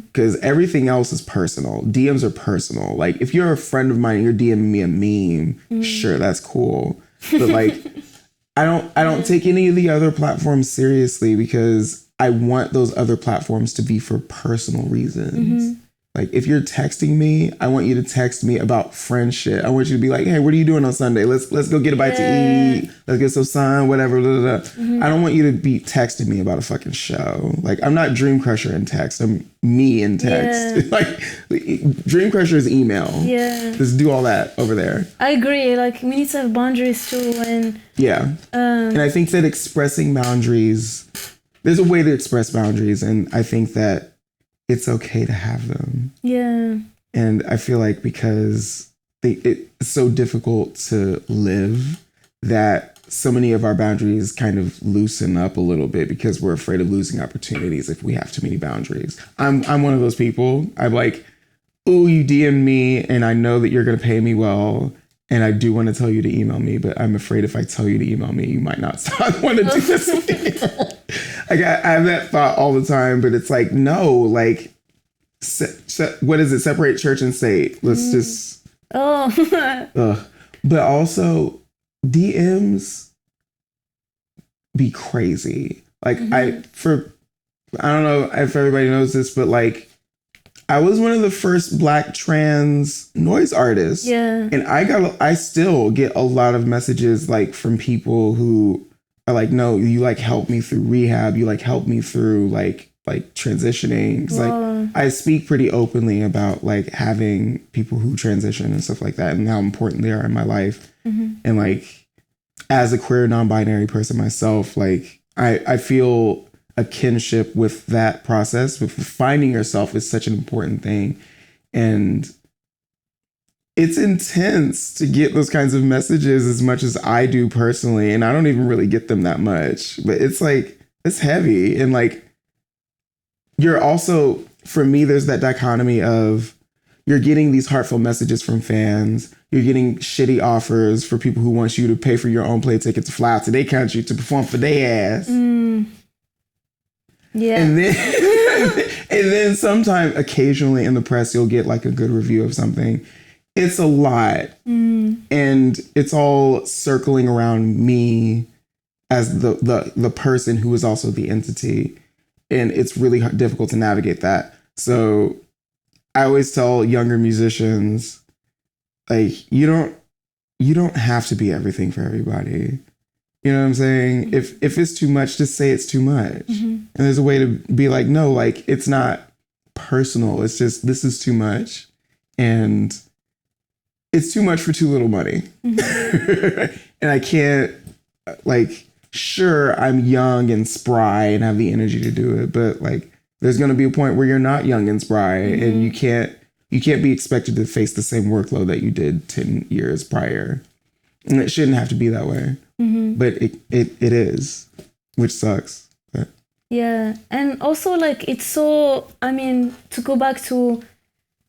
Because everything else is personal. DMs are personal. Like, if you're a friend of mine and you're DMing me a meme, sure, that's cool. But like, I don't take any of the other platforms seriously because I want those other platforms to be for personal reasons. Like, if you're texting me, I want you to text me about friend shit. I want you to be like, hey, what are you doing on Sunday? Let's go get a bite to eat. Let's get some sun, whatever. Blah, blah, blah. I don't want you to be texting me about a fucking show. Like, I'm not Dreamcrusher in text. I'm me in text. Like, Dreamcrusher is email. Yeah. Let's do all that over there. I agree. Like, we need to have boundaries too. And and I think that expressing boundaries, there's a way to express boundaries. And I think that it's okay to have them. Yeah. And I feel like because it's so difficult to live that so many of our boundaries kind of loosen up a little bit because we're afraid of losing opportunities if we have too many boundaries. I'm one of those people. I'm like, oh, you DM me and I know that you're going to pay me well. And I do want to tell you to email me, but I'm afraid if I tell you to email me, you might not want to do this anymore. Like, I have that thought all the time, but it's like, no, like, what is it? Separate church and state. Let's just. But also, DMs be crazy. Like, I don't know if everybody knows this, but like, I was one of the first Black trans noise artists. Yeah. And I still get a lot of messages like from people who are like, no, you like helped me through rehab. You like helped me through like transitioning. It's like, I speak pretty openly about like having people who transition and stuff like that and how important they are in my life. And like, as a queer non-binary person myself, like I feel a kinship with that process. With finding yourself is such an important thing. And it's intense to get those kinds of messages as much as I do personally. And I don't even really get them that much, but it's like, it's heavy. And like, you're also, for me, there's that dichotomy of you're getting these heartfelt messages from fans. You're getting shitty offers for people who want you to pay for your own plane ticket to fly out to their country to perform for their ass. Yeah. And then sometime occasionally in the press, you'll get like a good review of something. It's a lot. And it's all circling around me as the person who is also the entity. And it's really difficult to navigate that. So I always tell younger musicians, like, you don't have to be everything for everybody. You know what I'm saying? If it's too much, just say it's too much. And there's a way to be like, no, like, it's not personal. It's just, this is too much. And it's too much for too little money. And I can't, like, sure, I'm young and spry and have the energy to do it. But like, there's going to be a point where you're not young and spry and you can't be expected to face the same workload that you did 10 years prior. And it shouldn't have to be that way. But it is, which sucks. But. Yeah. And also, like, it's so, I mean, to go back to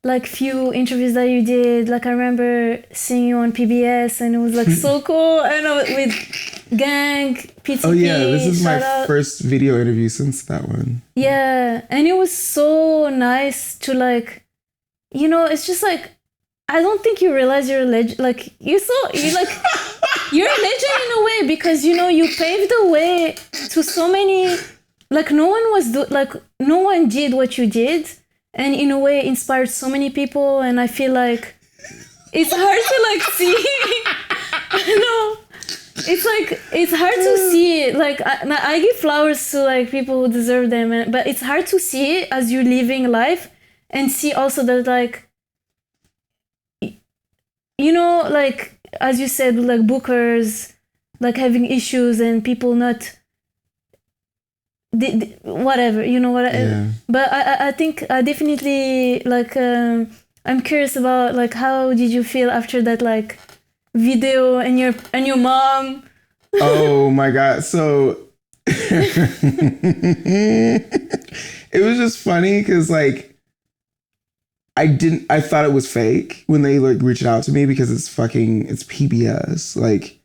like few interviews that you did, like I remember seeing you on PBS and it was like so cool. And with Gang, PTP. Oh yeah, this is my first video interview since that one. Yeah. And it was so nice to like, you know, it's just like, I don't think you realize you're a legend. Like, you're a legend in a way because, you know, you paved the way to so many, like no one did what you did. And in a way inspired so many people. And I feel like it's hard to like see. I know. It's like it's hard to see it. Like I give flowers to like people who deserve them, but it's hard to see it as you're living life and see also that like like as you said, like bookers like having issues and people not whatever Yeah. But I think I definitely like I'm curious about like how did you feel after that like video and your mom. Oh my God. So it was just funny because like I thought it was fake when they like reached out to me because it's PBS. Like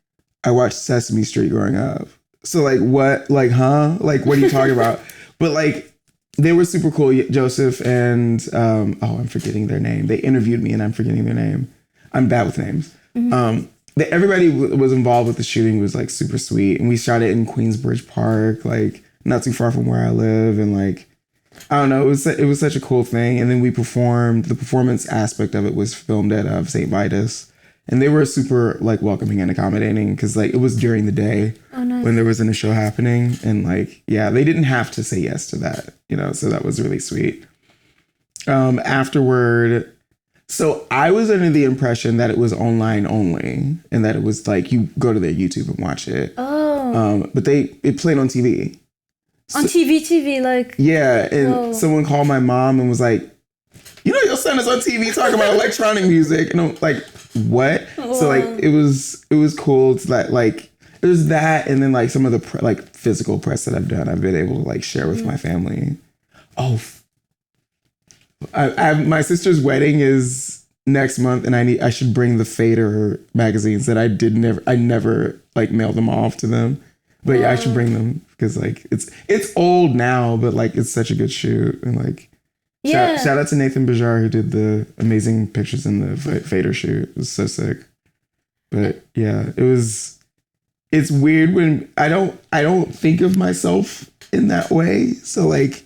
I watched Sesame Street growing up. So like what, like, huh? Like, what are you talking about? But like, they were super cool. Joseph and, I'm forgetting their name. They interviewed me and I'm forgetting their name. I'm bad with names. Mm-hmm. Everybody was involved with the shooting was like super sweet. And we shot it in Queensbridge Park, like not too far from where I live. And like, I don't know, it was such a cool thing. And then we performed, the performance aspect of it was filmed at St. Vitus. And they were super like welcoming and accommodating because like it was during the day when there wasn't a show happening. And like, yeah, they didn't have to say yes to that, so that was really sweet. Afterward, so I was under the impression that it was online only and that it was like you go to their YouTube and watch it. Oh. But it played on TV. On TV, like. Yeah. And someone called my mom and was like, your son is on TV talking about electronic music. And I'm like, what? Whoa. So like it was cool to that, like it was that, and then like some of the physical press that I've done, I've been able to like share with my family. My sister's wedding is next month, and I should bring the Fader magazines that I never like mailed them off to them, but yeah, I should bring them because like it's old now, but like it's such a good shoot. And like shout out to Nathan Bajar who did the amazing pictures in the Fader shoot. It was so sick. But yeah, it's weird when I don't think of myself in that way. So like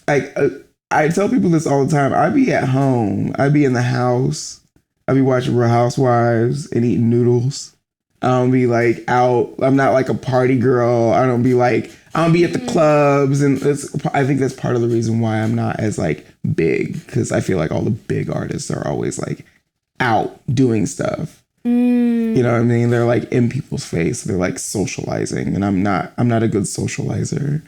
I tell people this all the time. I be at home. I be in the house. I be watching Real Housewives and eating noodles. I don't be like out. I'm not like a party girl. I don't be at the clubs. And I think that's part of the reason why I'm not as like big, because I feel like all the big artists are always like out doing stuff. You know what I mean? They're like in people's face. They're like socializing, and I'm not a good socializer.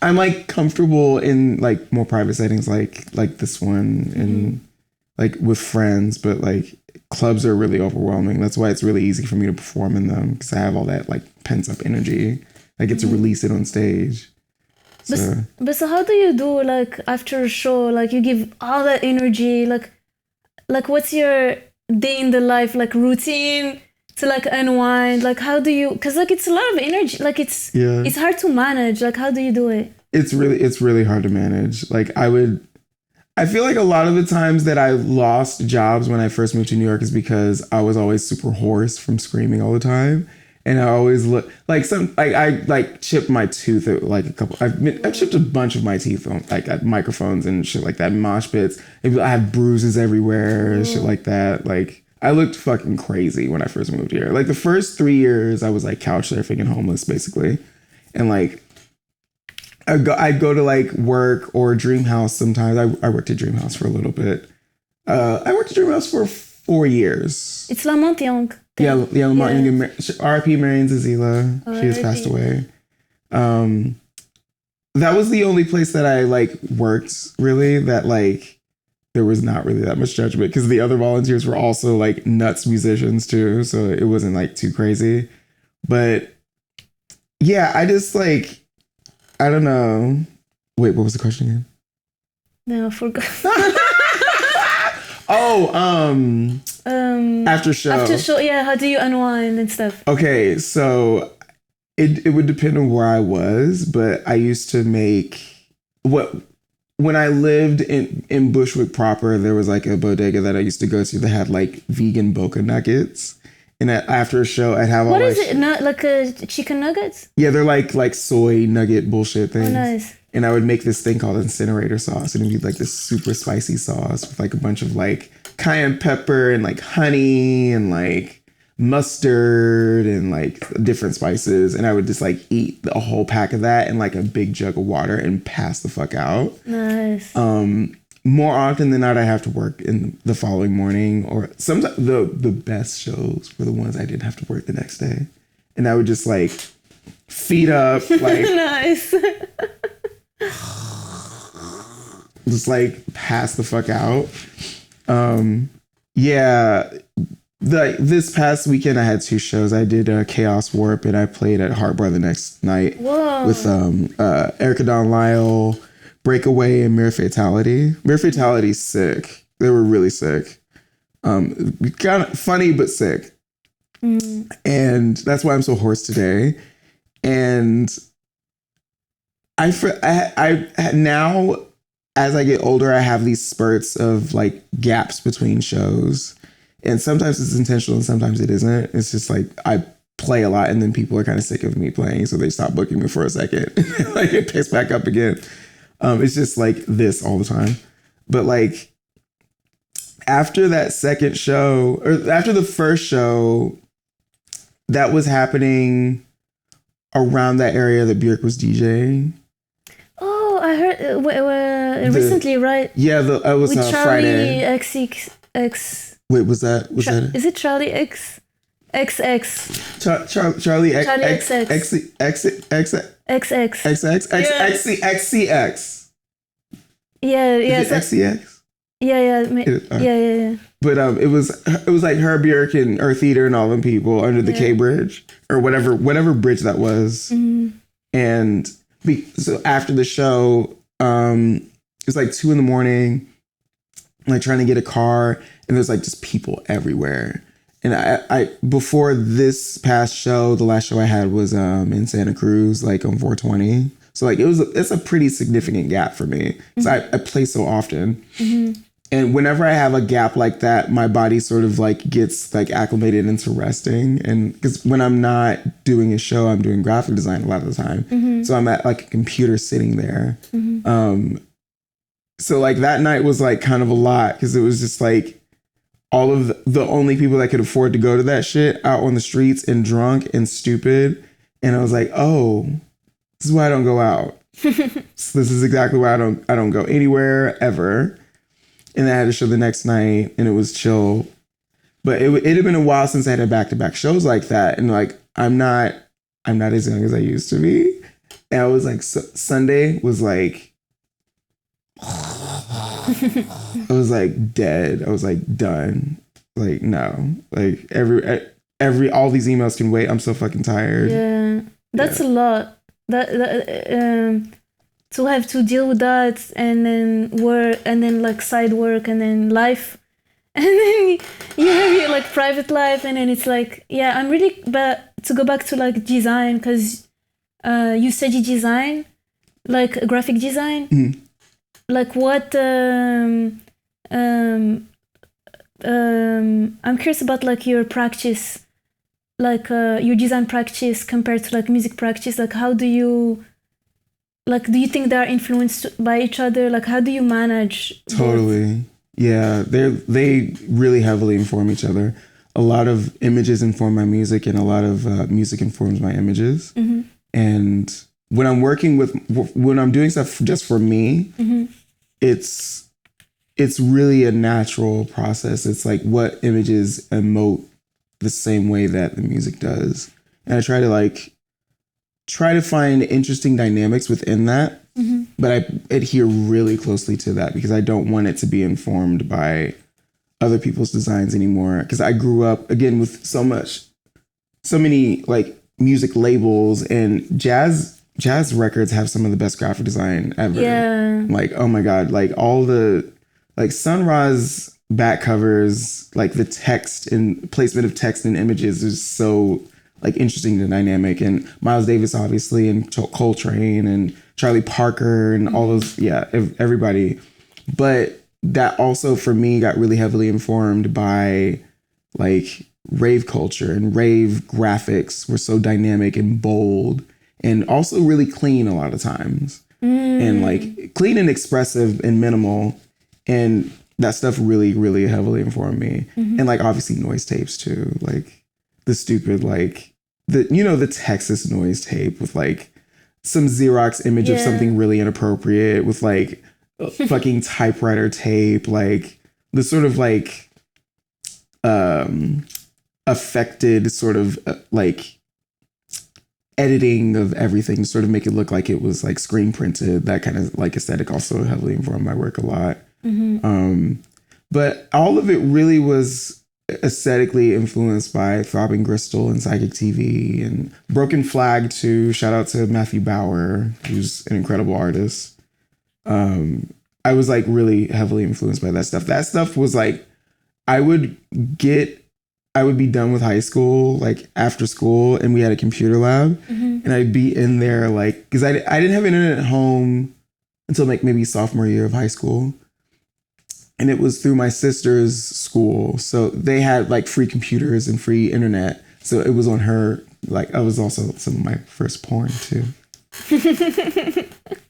I'm like comfortable in like more private settings like this one and like with friends, but like clubs are really overwhelming. That's why it's really easy for me to perform in them, because I have all that like pent up energy. I get to release it on stage. But so how do you do like after a show? Like you give all that energy. Like what's your day in the life like routine to like unwind? Like how do you? Because like it's a lot of energy. Like it's hard to manage. Like how do you do it? It's really hard to manage. Like I feel like a lot of the times that I lost jobs when I first moved to New York is because I was always super hoarse from screaming all the time. And I always look like I chipped my tooth at like a couple. I've chipped a bunch of my teeth on like at microphones and shit like that, mosh pits. I have bruises everywhere and shit like that. Like I looked fucking crazy when I first moved here. Like the first 3 years I was like couch surfing and homeless basically. And like I'd go to like work or Dreamhouse sometimes. I worked at Dreamhouse for a little bit. I worked at Dreamhouse for 4 years. It's Lamont Young. Yeah, Lamont Young. R.I.P. Marion Zazila. She has passed away. That was the only place that I like worked really that like there was not really that much judgment, because the other volunteers were also like nuts musicians too, so it wasn't like too crazy. But yeah, I just like, I don't know. Wait, what was the question again? No, I forgot. After show, yeah, how do you unwind and stuff? Okay, so it would depend on where I was, but I used to make when I lived in Bushwick proper, there was like a bodega that I used to go to that had like vegan boca nuggets. And after a show, I'd have all. What is it? Not like a chicken nuggets? Yeah, they're like soy nugget bullshit things. Oh, nice. And I would make this thing called incinerator sauce, and it'd be like this super spicy sauce with like a bunch of like cayenne pepper and like honey and like mustard and like different spices, and I would just like eat a whole pack of that and like a big jug of water and pass the fuck out. Nice. More often than not, I have to work in the following morning, or sometimes the best shows were the ones I didn't have to work the next day, and I would just like feet up, like Nice. just like pass the fuck out. Yeah. This past weekend I had 2 shows. I did Chaos Warp and I played at Heartbar the next night. Whoa. With Erica Dawn Lyle, Breakaway, and Mere Fatality. Mere Fatality's sick. They were really sick. Kind of funny but sick. And that's why I'm so hoarse today. And I now, as I get older, I have these spurts of like gaps between shows. And sometimes it's intentional and sometimes it isn't. It's just like I play a lot and then people are kind of sick of me playing. So they stop booking me for a second. Like it picks back up again. It's just like this all the time. But like after that second show, or after the first show, that was happening around that area that Björk was DJing. Oh, I heard recently, right? Yeah, it was with Charlie Friday. XX. Wait, was that it? Is it Charlie X? XX. Charlie XX. XCX. Yeah. Is it XCX? Yeah. Yeah. But it was like her, Björk, and Earth Eater and all them people under the K Bridge or whatever bridge that was. Mm-hmm. And so after the show, it was like 2 a.m, like trying to get a car, and there's like just people everywhere. And I before this past show, the last show I had was in Santa Cruz, like on 420. So like it's a pretty significant gap for me. So I play so often. Mm-hmm. And whenever I have a gap like that, my body sort of like gets like acclimated into resting. And because when I'm not doing a show, I'm doing graphic design a lot of the time. Mm-hmm. So I'm at like a computer sitting there. Mm-hmm. So like that night was like kind of a lot because it was just like all of the only people that could afford to go to that shit out on the streets and drunk and stupid. And I was like, oh, this is why I don't go out. So this is exactly why I don't go anywhere ever. And I had a show the next night and it was chill. But it had been a while since I had back-to-back shows like that. And like, I'm not as young as I used to be. And I was like, Sunday was like, I was like dead. I was like done. Like, no, like every all these emails can wait. I'm so fucking tired. Yeah, that's a lot. To have to deal with that, and then work, and then like side work, and then life, and then you have your like private life, and then it's like, yeah, I'm really, but to go back to like design, because you said you design, like graphic design, like what, I'm curious about like your practice, like your design practice compared to like music practice, like how do you, like, do you think they are influenced by each other? Like, how do you manage? Totally. Both? Yeah, they really heavily inform each other. A lot of images inform my music, and a lot of music informs my images. Mm-hmm. And when I'm doing stuff just for me, mm-hmm. it's really a natural process. It's like what images emote the same way that the music does, and I try to find interesting dynamics within that, mm-hmm. but I adhere really closely to that because I don't want it to be informed by other people's designs anymore. Because I grew up, again, with so many like music labels, and jazz records have some of the best graphic design ever. Yeah. Like, oh my God, like all the, like Sun Ra's back covers, like the text and placement of text and images is so like interesting and dynamic, and Miles Davis obviously, and Coltrane and Charlie Parker and all those, everybody. But that also for me got really heavily informed by like rave culture, and rave graphics were so dynamic and bold and also really clean a lot of times, and like clean and expressive and minimal, and that stuff really, really heavily informed me. Mm-hmm. And like obviously noise tapes too, like the stupid like the Texas noise tape with like some Xerox image of something really inappropriate with like fucking typewriter tape, like the sort of like affected sort of like editing of everything to sort of make it look like it was like screen printed. That kind of like aesthetic also heavily informed my work a lot. But all of it really was aesthetically influenced by Throbbing Gristle and Psychic TV and Broken Flag too. Shout out to Matthew Bauer, who's an incredible artist. I was like really heavily influenced by that stuff. That stuff was like, I would be done with high school, like after school, and we had a computer lab, and I'd be in there like, because I didn't have internet at home until like maybe sophomore year of high school. And it was through my sister's school. So they had like free computers and free internet. So it was on her, like I was also some of my first porn too.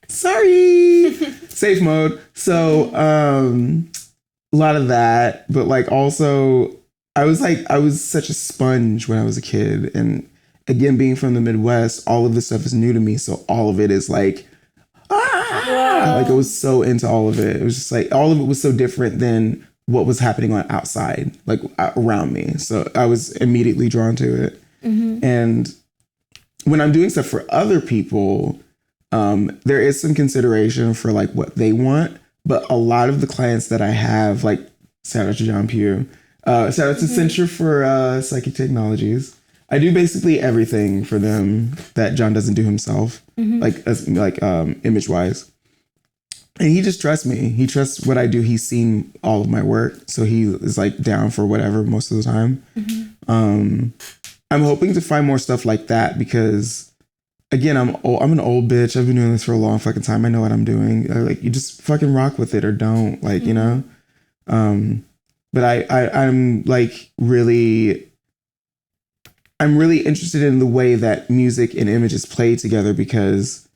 Sorry. Safe mode. So a lot of that, but like also I was such a sponge when I was a kid. And again, being from the Midwest, all of this stuff is new to me. So all of it is like, like I was so into all of it. It was just like all of it was so different than what was happening on outside, like around me. So I was immediately drawn to it. And when I'm doing stuff for other people, there is some consideration for like what they want. But a lot of the clients that I have, like shout out to John Pugh, shout out to Censure for Psychic Technologies. I do basically everything for them that John doesn't do himself, like image wise. And he just trusts me. He trusts what I do. He's seen all of my work. So he is like down for whatever most of the time. I'm hoping to find more stuff like that because again, I'm an old bitch. I've been doing this for a long fucking time. I know what I'm doing. Like you just fucking rock with it or don't, like, you know? But I'm like I'm really interested in the way that music and images play together because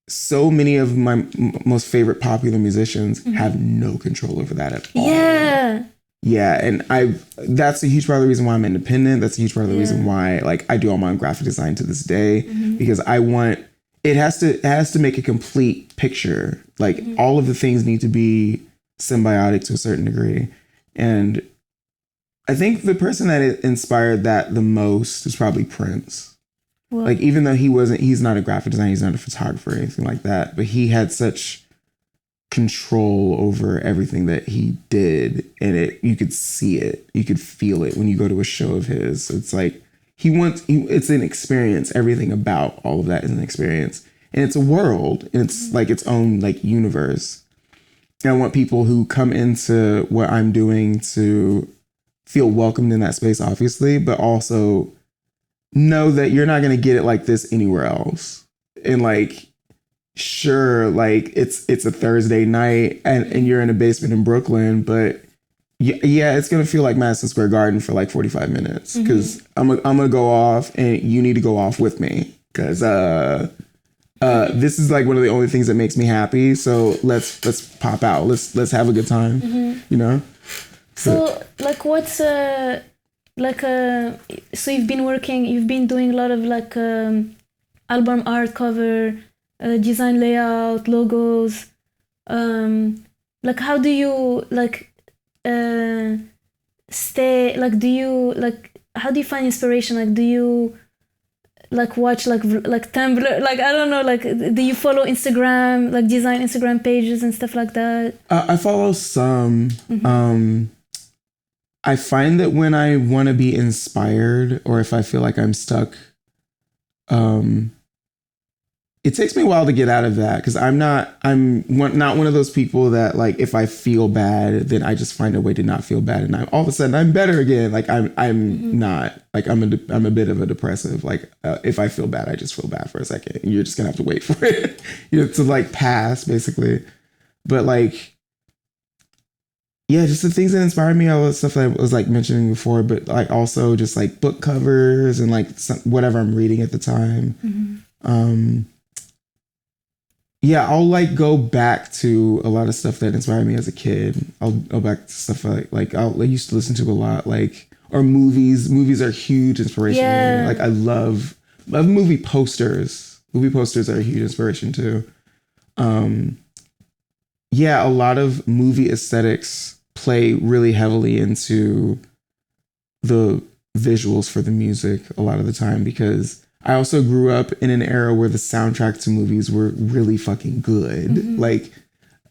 so many of my most favorite popular musicians have no control over that at all. Yeah. And that's a huge part of the reason why I'm independent. That's a huge part of the reason why like I do all my own graphic design to this day, because I want, it has to make a complete picture. Like all of the things need to be symbiotic to a certain degree. And I think the person that inspired that the most is probably Prince. Well, like, even though he's not a graphic designer, he's not a photographer or anything like that, but he had such control over everything that he did. And you could see it, you could feel it when you go to a show of his. It's like, it's an experience. Everything about all of that is an experience. And it's a world, and it's like its own like universe. And I want people who come into what I'm doing to feel welcomed in that space, obviously, but also know that you're not going to get it like this anywhere else. And like, sure, like it's a Thursday night and you're in a basement in Brooklyn, but yeah, it's going to feel like Madison Square Garden for like 45 minutes because I'm going to go off and you need to go off with me because this is like one of the only things that makes me happy. So let's pop out. Let's have a good time, you know? So like what's so you've been doing a lot of like album art cover, design layout, logos. Like how do you like stay, like do you like, how do you find inspiration? Like do you like watch like Tumblr, like I don't know, like do you follow Instagram, like design Instagram pages and stuff like that? I follow some. I find that when I want to be inspired or if I feel like I'm stuck, it takes me a while to get out of that because I'm not one of those people that like if I feel bad, then I just find a way to not feel bad and all of a sudden I'm better again. Like I'm not, like I'm a bit of a depressive. Like if I feel bad, I just feel bad for a second. And you're just gonna have to wait for it, to like pass basically. But like, yeah, just the things that inspired me, all the stuff that I was like mentioning before, but like also just like book covers and like whatever I'm reading at the time. Yeah, I'll like go back to a lot of stuff that inspired me as a kid. I'll go back to stuff like I used to listen to a lot, like or movies. Movies are huge inspiration. Yeah. Like I love movie posters. Movie posters are a huge inspiration too. Yeah, a lot of movie aesthetics play really heavily into the visuals for the music a lot of the time, because I also grew up in an era where the soundtrack to movies were really fucking good. Mm-hmm. Like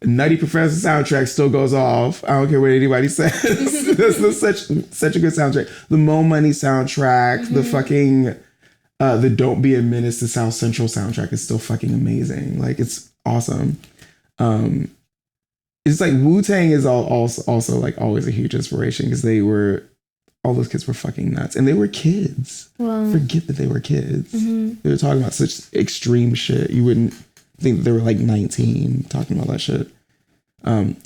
Nutty Professor soundtrack still goes off. I don't care what anybody says. That's such a good soundtrack. The Mo Money soundtrack, the fucking the Don't Be a Menace to South Central soundtrack is still fucking amazing. Like it's awesome. It's like Wu-Tang is also like always a huge inspiration, because all those kids were fucking nuts, and they were kids. Wow. Forget that they were kids. They were talking about such extreme shit. You wouldn't think that they were like 19 talking about that shit.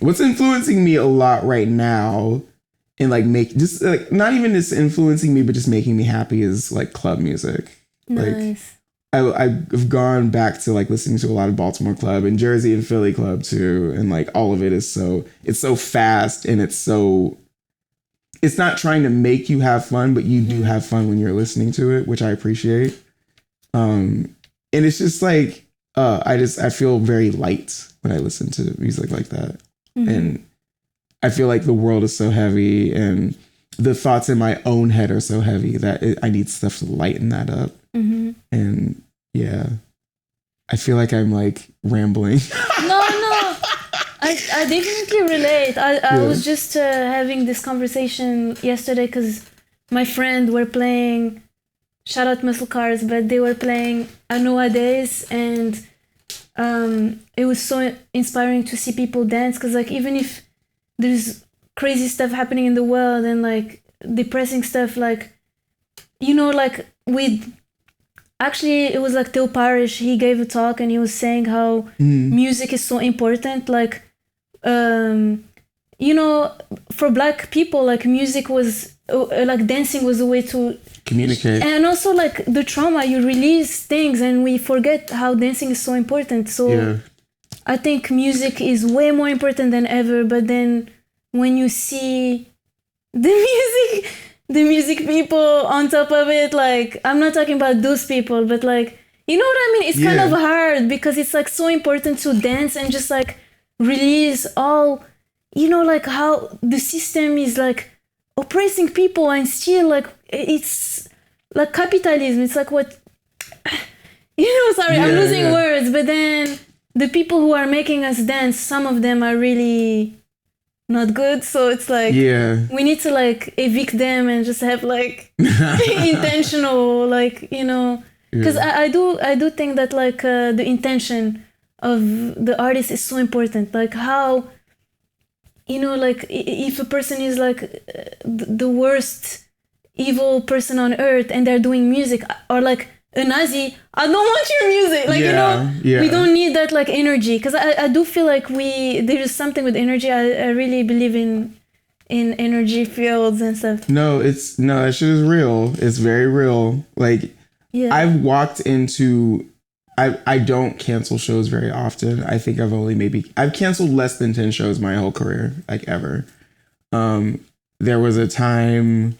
What's influencing me a lot right now, and like just like not even just influencing me, but just making me happy, is like club music. Nice. Like I've gone back to like listening to a lot of Baltimore club and Jersey and Philly club too, and like all of it is it's so fast, and it's not trying to make you have fun, but you do have fun when you're listening to it, which I appreciate. And it's just like I feel very light when I listen to music like that. And I feel like the world is so heavy, and the thoughts in my own head are so heavy that I need stuff to lighten that up. And yeah, I feel like I'm like rambling. No, I definitely relate. I was just having this conversation yesterday, because my friend were playing, shout out Muscle Cars, but they were playing Anoa Days, and it was so inspiring to see people dance, because like even if there's crazy stuff happening in the world and like depressing stuff, like, you know, like actually it was like Theo Parrish, he gave a talk and he was saying how music is so important, like you know, for Black people, like music was like dancing was a way to communicate, and also like the trauma, you release things and we forget how dancing is so important. So I think music is way more important than ever. But then when you see the music people on top of it, like I'm not talking about those people, but like, you know what I mean? It's kind of hard, because it's like so important to dance and just like release all, you know, like how the system is like oppressing people, and still like it's like capitalism. It's like what, you know, sorry, I'm losing words, but then the people who are making us dance, some of them are really not good. So it's like, we need to like evict them and just have like intentional, like, you know, because I do think that like the intention of the artist is so important. Like how, you know, like if a person is like the worst evil person on earth and they're doing music, or like a Nazi, I don't want your music. Like, you know, we don't need that like energy. Because I do feel like there is something with energy. I really believe in energy fields and stuff. That shit is real. It's very real. Like, I've walked into, I don't cancel shows very often. I think I've canceled less than 10 shows my whole career, like ever. There was a time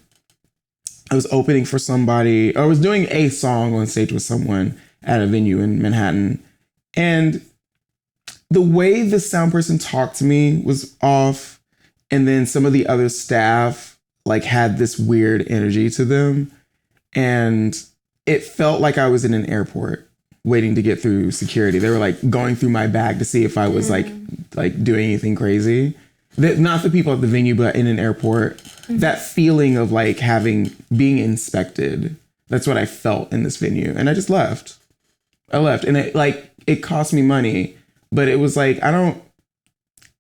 I was opening for somebody, or I was doing a song on stage with someone at a venue in Manhattan. And the way the sound person talked to me was off. And then some of the other staff like had this weird energy to them. And it felt like I was in an airport waiting to get through security. They were like going through my bag to see if I was like doing anything crazy. Not the people at the venue, but in an airport. That feeling of like being inspected. That's what I felt in this venue. And I just left. And it cost me money, but it was like, I'm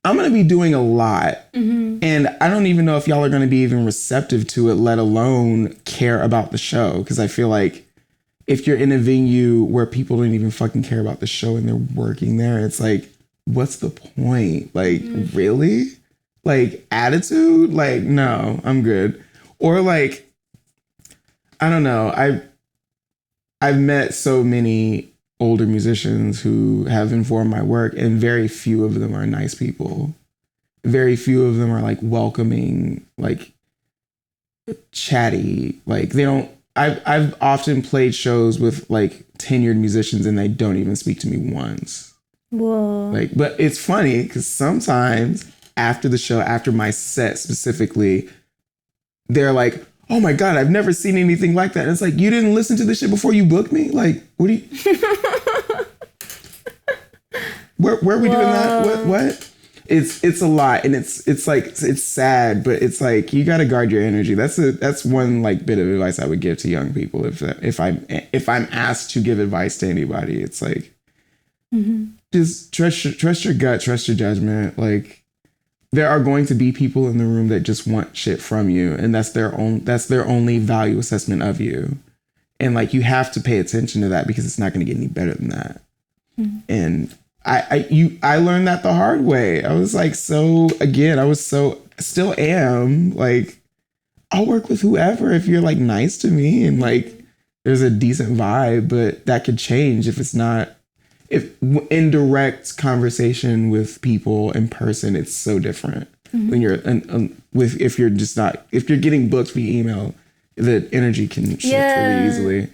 going to be doing a lot. And I don't even know if y'all are going to be even receptive to it, let alone care about the show. Because I feel like if you're in a venue where people don't even fucking care about the show and they're working there, it's like, what's the point? Like, really? Like, attitude? Like, no, I'm good. Or like, I don't know. I've met so many older musicians who have informed my work, and very few of them are nice people. Very few of them are like welcoming. Like, chatty. Like they don't. I've often played shows with like tenured musicians and they don't even speak to me once. Whoa. Like, but it's funny because sometimes after the show, after my set specifically, they're like, "Oh my God, I've never seen anything like that." And it's like, you didn't listen to this shit before you booked me? Like, what do you? where are we doing that? What? It's a lot, and it's like it's sad, but it's like you got to guard your energy. That's one like bit of advice I would give to young people if I'm asked to give advice to anybody. It's like just trust your gut, trust your judgment. Like there are going to be people in the room that just want shit from you, and that's their only value assessment of you, and like you have to pay attention to that because it's not going to get any better than that. And I learned that the hard way. I was like, still am like, I'll work with whoever if you're like nice to me and like there's a decent vibe, but that could change if in direct conversation with people in person, it's so different when you're if you're getting booked via email, the energy can shift really easily,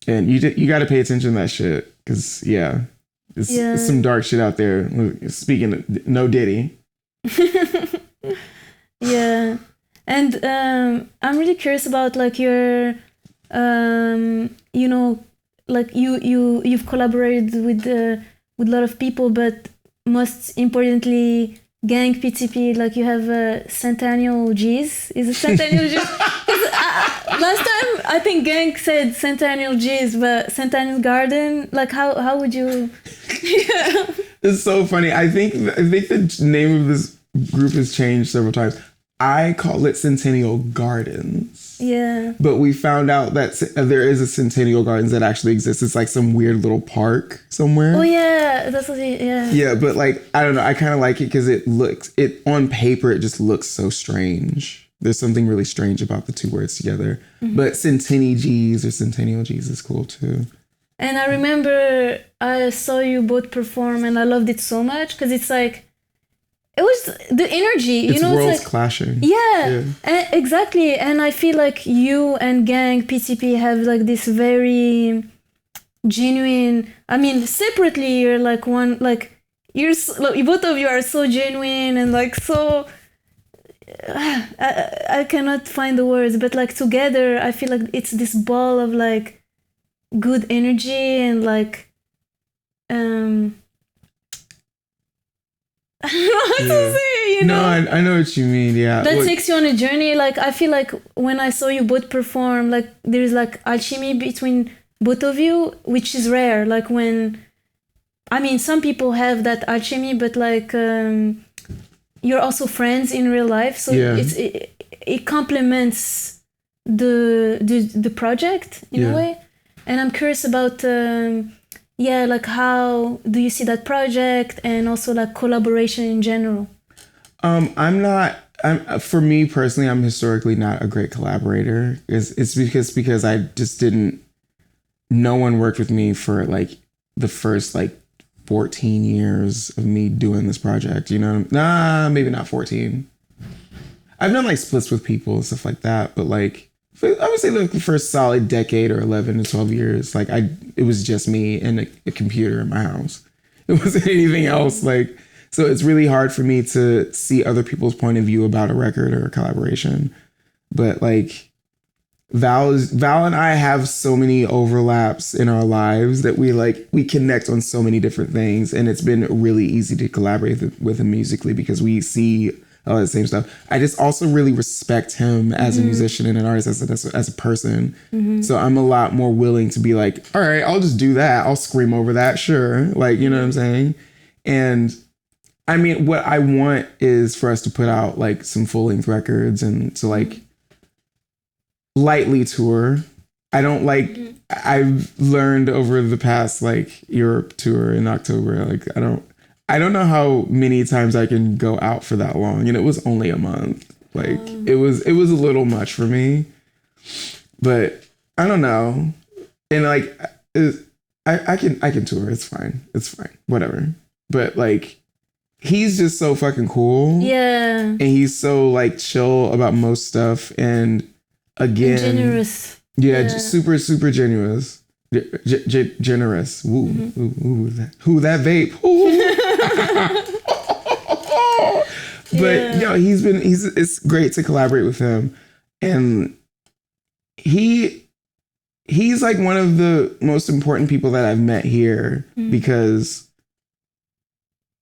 and you got to pay attention to that shit because it's some dark shit out there. Speaking of, no Diddy. Yeah. And I'm really curious about like your, like you've collaborated with a lot of people, but most importantly, Gang PTP, like you have Centennial G's. Is it Centennial G's? Last time I think Gang said Centennial G's, but Centennial Garden, like how would you? It's so funny. I think the name of this group has changed several times. I call it Centennial Gardens. Yeah. But we found out that there is a Centennial Gardens that actually exists. It's like some weird little park somewhere. Oh yeah, that's what yeah. Yeah, but like I don't know. I kind of like it because it on paper it just looks so strange. There's something really strange about the two words together. But Centennial G's is cool too. And I remember I saw you both perform and I loved it so much because it's like, it was the energy, it's worlds it's like clashing. Yeah. And exactly. And I feel like you and Gang PTP have like this very genuine, I mean, separately you're like one, like both of you are so genuine and like so, I cannot find the words, but like together I feel like it's this ball of like good energy and like I don't know how to say, No, I know what you mean, yeah. That takes you on a journey. Like I feel like when I saw you both perform, like there's like alchemy between both of you, which is rare. Like when, I mean, some people have that alchemy, but like you're also friends in real life, so it complements the project in a way. And I'm curious about like how do you see that project and also like collaboration in general? For me personally, I'm historically not a great collaborator. It's because I just no one worked with me for like the first like 14 years of me doing this project, you know? Nah, maybe not 14. I've done like splits with people and stuff like that, but like I would say like the first solid decade or 11 to 12 years, like it was just me and a computer in my house. It wasn't anything else. Like, so it's really hard for me to see other people's point of view about a record or a collaboration. But like Val and I have so many overlaps in our lives that we connect on so many different things. And it's been really easy to collaborate with him musically because we see all the same stuff. I just also really respect him as a musician and an artist, as a person. So I'm a lot more willing to be like, all right, I'll just do that. I'll scream over that. Sure. Like, you know what I'm saying? And I mean, what I want is for us to put out like some full length records and to like lightly tour. I don't like, I've learned over the past like Europe tour in October, like I don't know how many times I can go out for that long. And it was only a month. Like it was a little much for me, but I don't know. And like, I can tour. It's fine. Whatever. But like, he's just so fucking cool. Yeah. And he's so like chill about most stuff. And again, generous. Yeah, super, super generous. Generous. Ooh, ooh, that vape. But it's great to collaborate with him. And he's like one of the most important people that I've met here because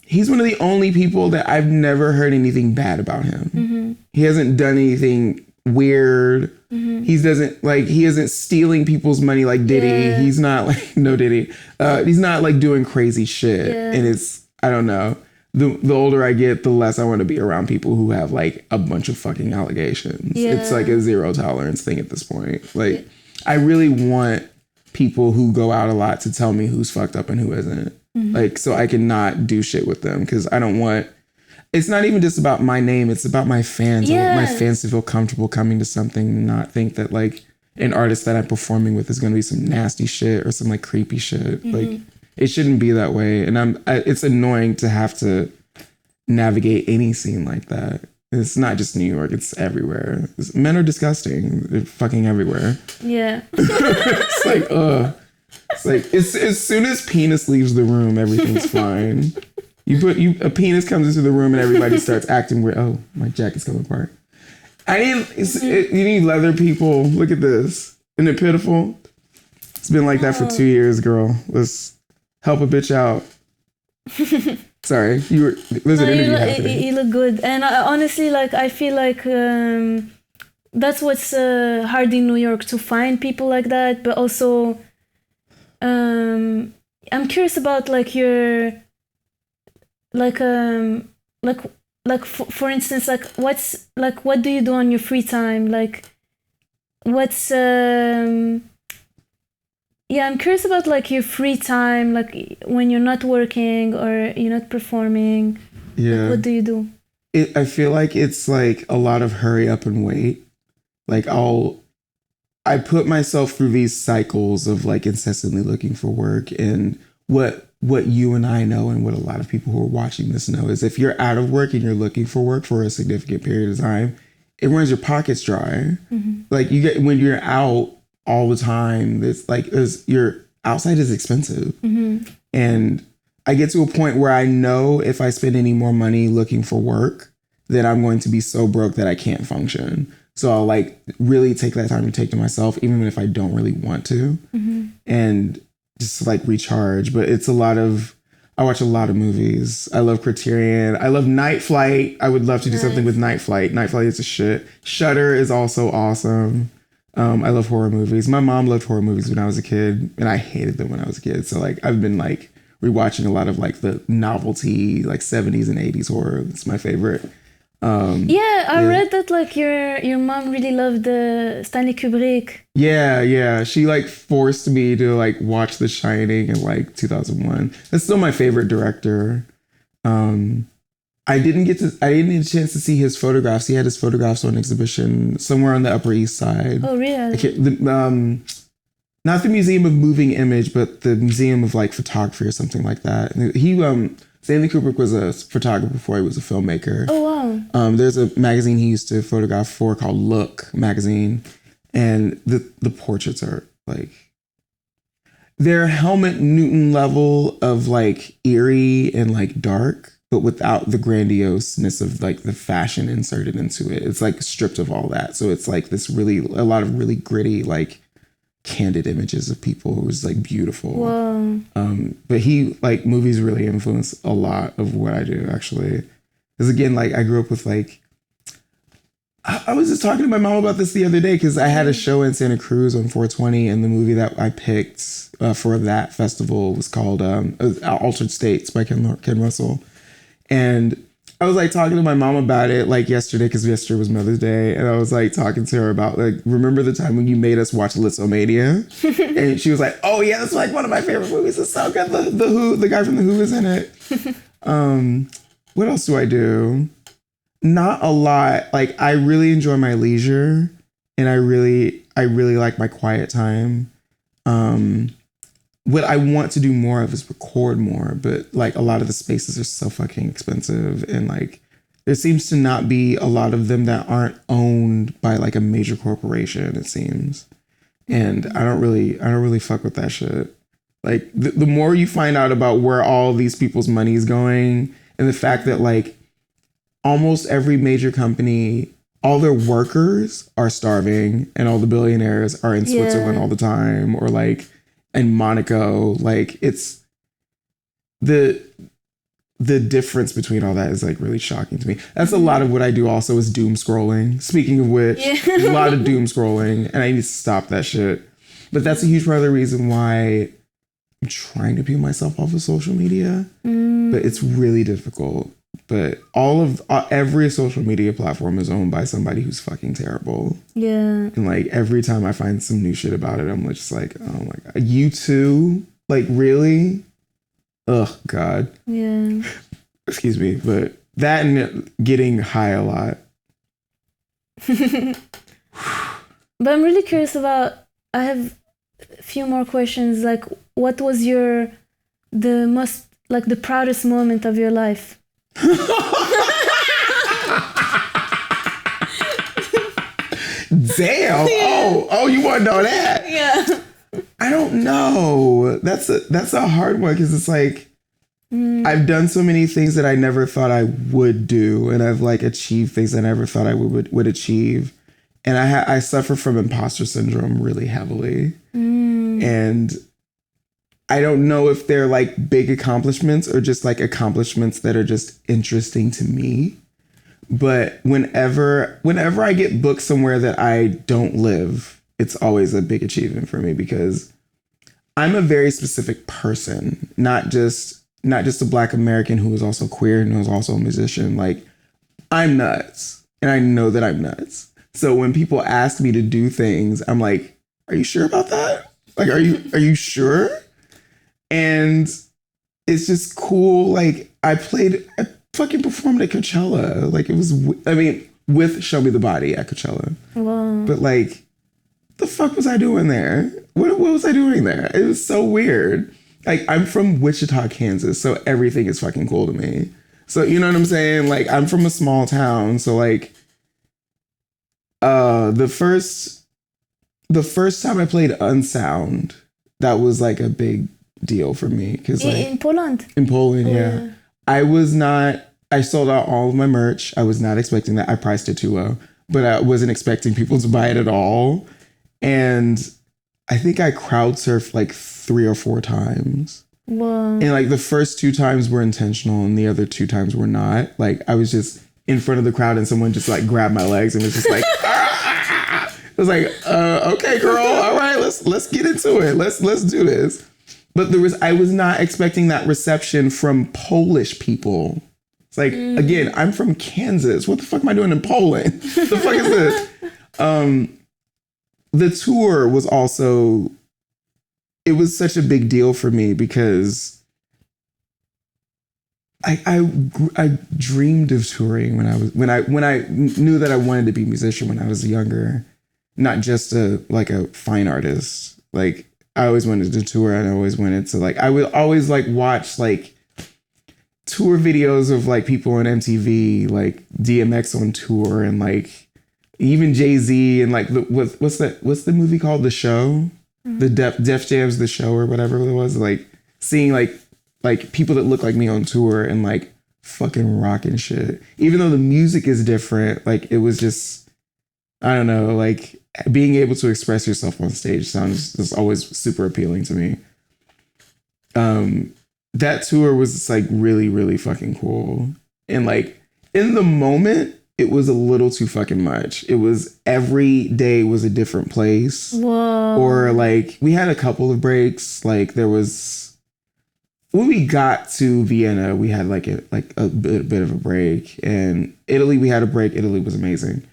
he's one of the only people that I've never heard anything bad about him. He hasn't done anything weird. He isn't stealing people's money like Diddy. Yeah. He's not like no Diddy. He's not like doing crazy shit. Yeah. And it's, I don't know. The older I get, the less I want to be around people who have like a bunch of fucking allegations. Yeah. It's like a zero tolerance thing at this point. Like I really want people who go out a lot to tell me who's fucked up and who isn't. Like so I can not do shit with them because I don't want. It's not even just about my name. It's about my fans. Yeah. I want my fans to feel comfortable coming to something and not think that like an artist that I'm performing with is going to be some nasty shit or some like creepy shit. Like it shouldn't be that way. And it's annoying to have to navigate any scene like that. It's not just New York. It's everywhere. Men are disgusting. They're fucking everywhere. Yeah. It's like, It's like as soon as penis leaves the room, everything's fine. A penis comes into the room and everybody starts acting weird. Oh, my jacket's coming apart. You need leather people. Look at this. Isn't it pitiful? It's been like that for 2 years, girl. Let's help a bitch out. Sorry, there's an interview happening. You look good, and honestly, like I feel like that's what's hard in New York to find people like that. But also, I'm curious about like your. Like for instance, like what do you do on your free time? Like what's I'm curious about like your free time, like when you're not working or you're not performing. Yeah. Like, what do you do? I feel like it's like a lot of hurry up and wait. Like I put myself through these cycles of like incessantly looking for work, and what you and I know and what a lot of people who are watching this know is if you're out of work and you're looking for work for a significant period of time, it runs your pockets dry. Like when you're out all the time, it's like your outside is expensive. And I get to a point where I know if I spend any more money looking for work, then I'm going to be so broke that I can't function. So I'll like really take that time to take to myself, even if I don't really want to. And just like recharge. But it's I watch a lot of movies. I love Criterion. I love Night Flight. I would love to do something with Night Flight. Night Flight is a shit. Shudder is also awesome. I love horror movies. My mom loved horror movies when I was a kid, and I hated them when I was a kid. So like I've been like rewatching a lot of like the novelty, like 70s and 80s horror. It's my favorite. I read that like your mom really loved Stanley Kubrick. Yeah. She like forced me to like watch The Shining in like 2001. That's still my favorite director. I didn't get a chance to see his photographs. He had his photographs on exhibition somewhere on the Upper East Side. Oh, really? Not the Museum of Moving Image, but the Museum of like Photography or something like that. Stanley Kubrick was a photographer before he was a filmmaker. Oh, wow. There's a magazine he used to photograph for called Look magazine. And the portraits are like, they're Helmut Newton level of like eerie and like dark, but without the grandioseness of like the fashion inserted into it. It's like stripped of all that. So it's like a lot of really gritty, like candid images of people. It was like beautiful. Whoa. But he like movies really influence a lot of what I do actually. Because again, like I grew up with like, I was just talking to my mom about this the other day because I had a show in Santa Cruz on 420, and the movie that I picked for that festival was called Altered States by Ken Russell. And I was like talking to my mom about it like yesterday because yesterday was Mother's Day, and I was like talking to her about like, remember the time when you made us watch Lithomania? And she was like, oh yeah, that's like one of my favorite movies. It's so good. The Who, the guy from the Who is in it. What else do I do? Not a lot. Like I really enjoy my leisure, and I really like my quiet time. what I want to do more of is record more, but like a lot of the spaces are so fucking expensive, and like there seems to not be a lot of them that aren't owned by like a major corporation, it seems. And I don't really fuck with that shit. Like the more you find out about where all these people's money is going, and the fact that like almost every major company, all their workers are starving, and all the billionaires are in Switzerland all the time, or like in Monaco. Like it's the difference between all that is like really shocking to me. That's a lot of what I do also is doom scrolling. Speaking of which, there's a lot of doom scrolling, and I need to stop that shit. But that's a huge part of the reason why I'm trying to peel myself off of social media. But it's really difficult. But every social media platform is owned by somebody who's fucking terrible. Yeah. And like every time I find some new shit about it, I'm just like, oh my God. You too? Like really? Ugh, God. Yeah. Excuse me. But that and getting high a lot. But I'm really curious about, I have a few more questions. Like, what was the proudest moment of your life? Damn. Yeah. Oh, you want to know that? Yeah. I don't know. That's a hard one, because it's like I've done so many things that I never thought I would do, and I've like achieved things I never thought I would achieve, and I suffer from imposter syndrome really heavily, and I don't know if they're like big accomplishments or just like accomplishments that are just interesting to me. But whenever I get booked somewhere that I don't live, it's always a big achievement for me, because I'm a very specific person, not just a Black American who is also queer and who is also a musician. Like, I'm nuts, and I know that I'm nuts. So when people ask me to do things, I'm like, are you sure about that? Like, are you sure? And it's just cool. Like, I fucking performed at Coachella. Like, it was, with Show Me the Body at Coachella. Wow. But like, the fuck was I doing there? What was I doing there? It was so weird. Like, I'm from Wichita, Kansas, so everything is fucking cool to me. So, you know what I'm saying? Like, I'm from a small town, so like, the first time I played Unsound, that was like a big deal for me, because like in Poland. In Poland, yeah. I sold out all of my merch. I was not expecting that. I priced it too low, but I wasn't expecting people to buy it at all. And I think I crowd surfed like 3 or 4 times. Wow. And like the first 2 times were intentional, and the other 2 times were not. Like, I was just in front of the crowd, and someone just like grabbed my legs and was just like, ah! I was like, okay, girl, all right, let's get into it. Let's do this. But I was not expecting that reception from Polish people. It's like, again, I'm from Kansas. What the fuck am I doing in Poland? The fuck is this? The tour was also, it was such a big deal for me, because I dreamed of touring when I knew that I wanted to be a musician when I was younger, not just a fine artist. Like, I always wanted to tour, and I always wanted to I would always watch tour videos of people on MTV, like DMX on tour, and even Jay-Z, and what's the movie called? The Show? Mm-hmm. The Def Jam's The Show, or whatever it was. Seeing people that look like me on tour and fucking rocking shit. Even though the music is different, it was just, I don't know, being able to express yourself on stage sounds just always super appealing to me. That tour was really, really fucking cool. And in the moment, it was a little too fucking much. It was every day was a different place. Whoa. Or we had a couple of breaks. There was, when we got to Vienna, we had a bit of a break. And Italy, we had a break. Italy was amazing.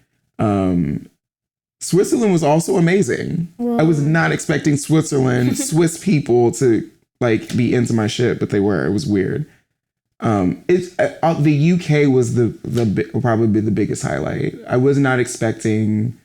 Switzerland was also amazing. Whoa. I was not expecting Switzerland, Swiss people to be into my shit, but they were. It was weird. The UK was probably the biggest highlight. I was not expecting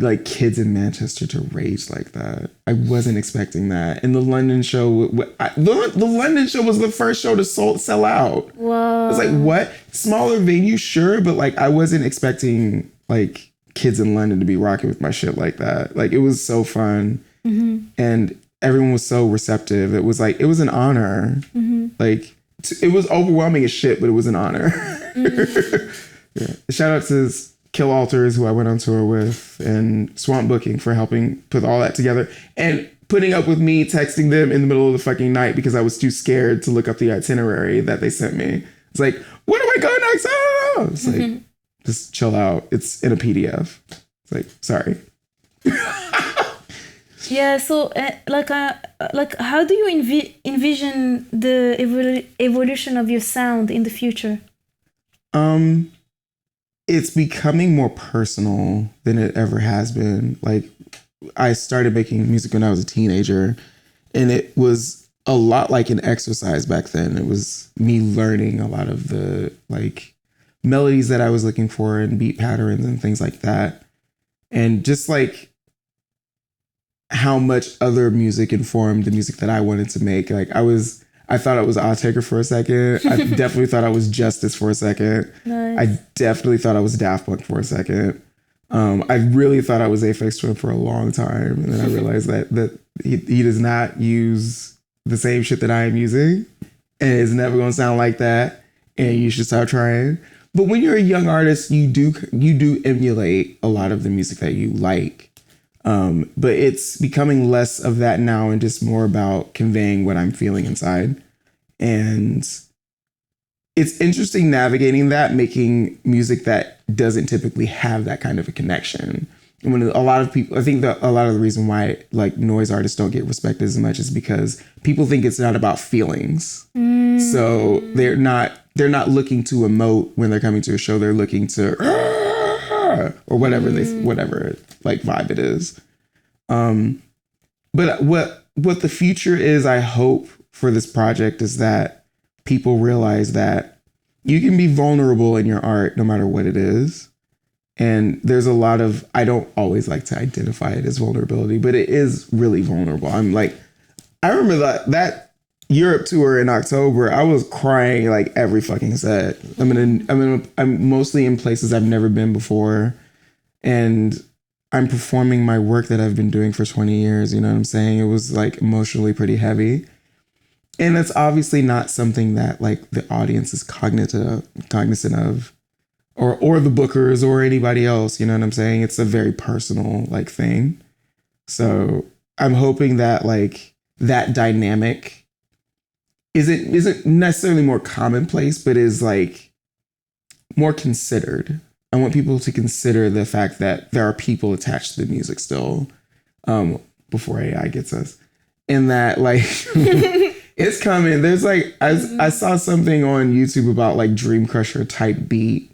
like kids in Manchester to rage like that. I wasn't expecting that. And the London show, the London show was the first show to sell out. Wow. I was like, what? Smaller venue, sure, but like I wasn't expecting like kids in London to be rocking with my shit like that. Like it was so fun, and everyone was so receptive. It was like it was an honor. Like it was overwhelming as shit, but it was an honor. Yeah. Shout out to Kill Alters, who I went on tour with, and Swamp Booking for helping put all that together and putting up with me texting them in the middle of the fucking night because I was too scared to look up the itinerary that they sent me. It's like, where do I go next? Oh! It's like, just chill out. It's in a PDF. It's like, sorry. Yeah. So, like, how do you envision the evolution of your sound in the future? It's becoming more personal than it ever has been. Like, I started making music when I was a teenager, and it was a lot like an exercise back then. It was me learning a lot of the like melodies that I was looking for and beat patterns and things like that. And just like how much other music informed the music that I wanted to make. Like I thought I was Oddtaker for a second. I definitely thought I was Justice for a second. Nice. I definitely thought I was Daft Punk for a second. I really thought I was Aphex Twin for a long time. And then I realized that he does not use the same shit that I am using. And it's never going to sound like that. And you should stop trying. But when you're a young artist, you do emulate a lot of the music that you like. But it's becoming less of that now and just more about conveying what I'm feeling inside. And it's interesting navigating that, making music that doesn't typically have that kind of a connection. And when a lot of people, I think that a lot of the reason why like noise artists don't get respected as much is because people think it's not about feelings. So they're not looking to emote when they're coming to a show. They're looking to or whatever like vibe it is. But what the future is, I hope for this project is that people realize that you can be vulnerable in your art no matter what it is. And there's a lot of, I don't always like to identify it as vulnerability, but it is really vulnerable. I'm like, I remember that Europe tour in October, I was crying like every fucking set. I'm mostly in places I've never been before. And I'm performing my work that I've been doing for 20 years. You know what I'm saying? It was like emotionally pretty heavy. And it's obviously not something that like the audience is cognizant of or the bookers or anybody else. You know what I'm saying? It's a very personal like thing. So I'm hoping that like that dynamic isn't necessarily more commonplace, but is like more considered. I want people to consider the fact that there are people attached to the music still, before AI gets us. And that like it's coming. There's like I saw something on YouTube about like Dreamcrusher type beat.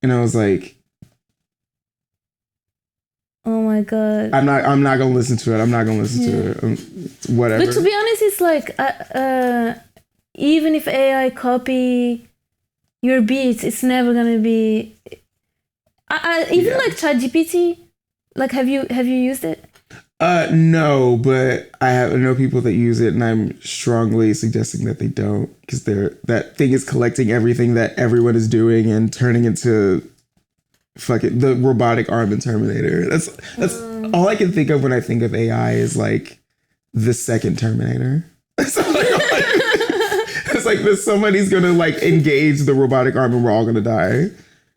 And I was like, oh my God. I'm not gonna listen to it. I'm not gonna listen to it. Whatever. But to be honest, it's like even if AI copy your beats, it's never gonna be. Even like ChatGPT, like have you used it? No, but I know people that use it, and I'm strongly suggesting that they don't, because that thing is collecting everything that everyone is doing and turning into fucking the robotic arm in Terminator. That's all I can think of when I think of AI is like the second Terminator. It's like somebody's gonna like engage the robotic arm and we're all gonna die.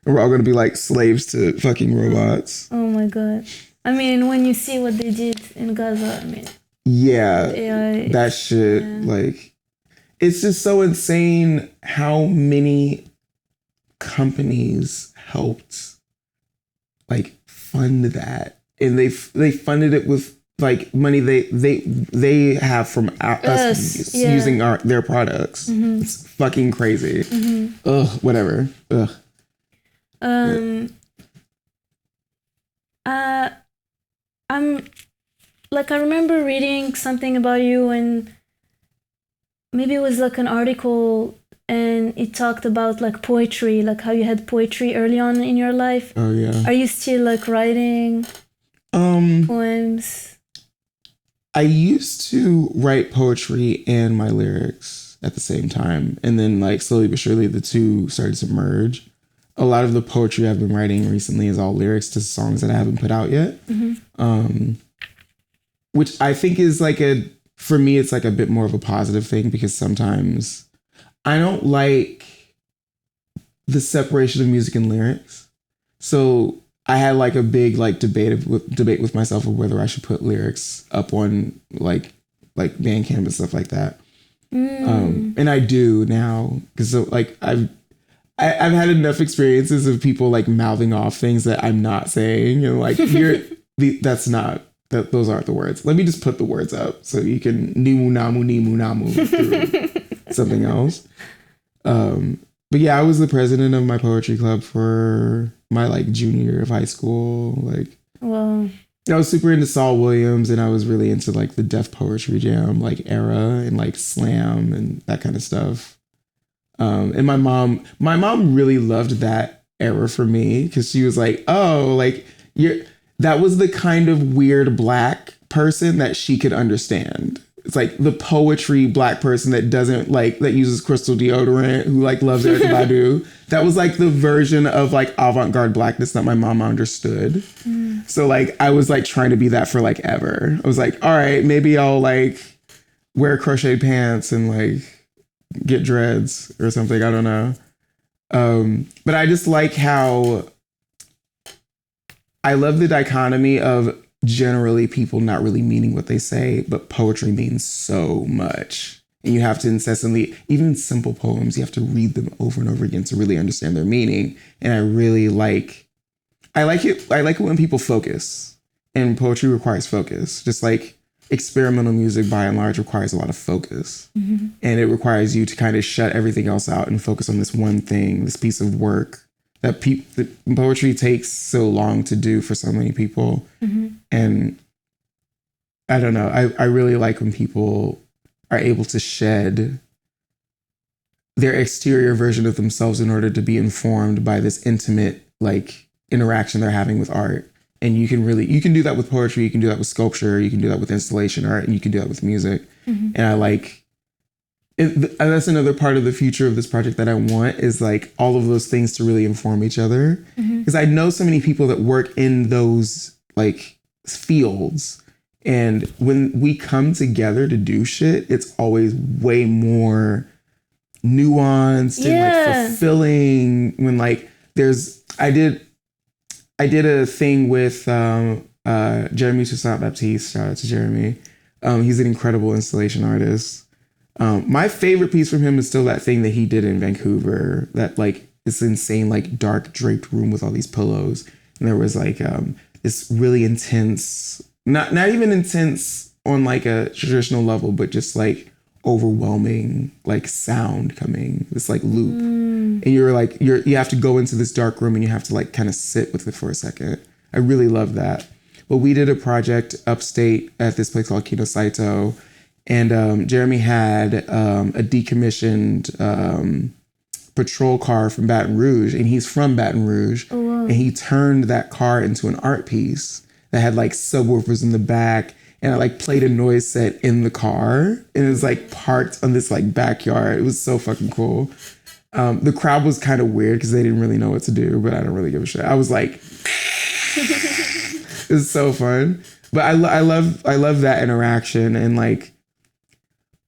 And we're all gonna be like slaves to fucking robots. Oh my God. I mean, when you see what they did in Gaza, I mean. Yeah. AI, that shit, like, it's just so insane how many companies helped like fund that. And they funded it with like money they have from us using their products. Mm-hmm. It's fucking crazy. Mm-hmm. Ugh, whatever. Ugh. I remember reading something about you, and maybe it was like an article and it talked about like poetry, like how you had poetry early on in your life. Oh yeah. Are you still like writing poems? I used to write poetry and my lyrics at the same time, and then like slowly but surely the two started to merge. A lot of the poetry I've been writing recently is all lyrics to songs that I haven't put out yet. Which I think is like for me, it's like a bit more of a positive thing, because sometimes I don't like the separation of music and lyrics. So I had like a big like debate with myself of whether I should put lyrics up on like Bandcamp and stuff like that. And I do now, because so, like I've had enough experiences of people like mouthing off things that I'm not saying, and like those aren't the words. Let me just put the words up so you can nimu namu through something else. But yeah, I was the president of my poetry club for my like junior year of high school. Like, wow. I was super into Saul Williams, and I was really into like the Def Poetry Jam like era and like slam and that kind of stuff. And my mom really loved that era for me, because she was like, oh, like that was the kind of weird Black person that she could understand. It's like the poetry Black person that doesn't like, that uses crystal deodorant, who like loves Erykah Badu. That was like the version of like avant-garde Blackness that my mama understood. So like I was like trying to be that for like ever. I was like, all right, maybe I'll like wear crocheted pants and like get dreads or something. I don't know. But I just like how I love the dichotomy of generally people not really meaning what they say, but poetry means so much. And you have to incessantly, even simple poems, you have to read them over and over again to really understand their meaning. And I like it when people focus, and poetry requires focus. Just like experimental music by and large requires a lot of focus. And it requires you to kind of shut everything else out and focus on this one thing, this piece of work that poetry takes so long to do for so many people. And I don't know, I really like when people are able to shed their exterior version of themselves in order to be informed by this intimate like interaction they're having with art. And you can do that with poetry, you can do that with sculpture, you can do that with installation art, and you can do that with music. And I like it, that's another part of the future of this project that I want, is like all of those things to really inform each other. Because I know so many people that work in those like fields, and when we come together to do shit, it's always way more nuanced and like fulfilling. When like I did a thing with Jeremy Toussaint Baptiste. Shout out to Jeremy. He's an incredible installation artist. My favorite piece from him is still that thing that he did in Vancouver, that like this insane like dark draped room with all these pillows, and there was like this really intense, not even intense on like a traditional level, but just like overwhelming like sound coming, this like loop. And you have to go into this dark room and you have to like kind of sit with it for a second. I really love that. But we did a project upstate at this place called Kino Saito. And Jeremy had a decommissioned patrol car from Baton Rouge, and he's from Baton Rouge. Oh, wow. And he turned that car into an art piece that had like subwoofers in the back, and I like played a noise set in the car, and it was like parked on this like backyard. It was so fucking cool. The crowd was kind of weird because they didn't really know what to do, but I don't really give a shit. I was like, it was so fun. But I love that interaction, and like,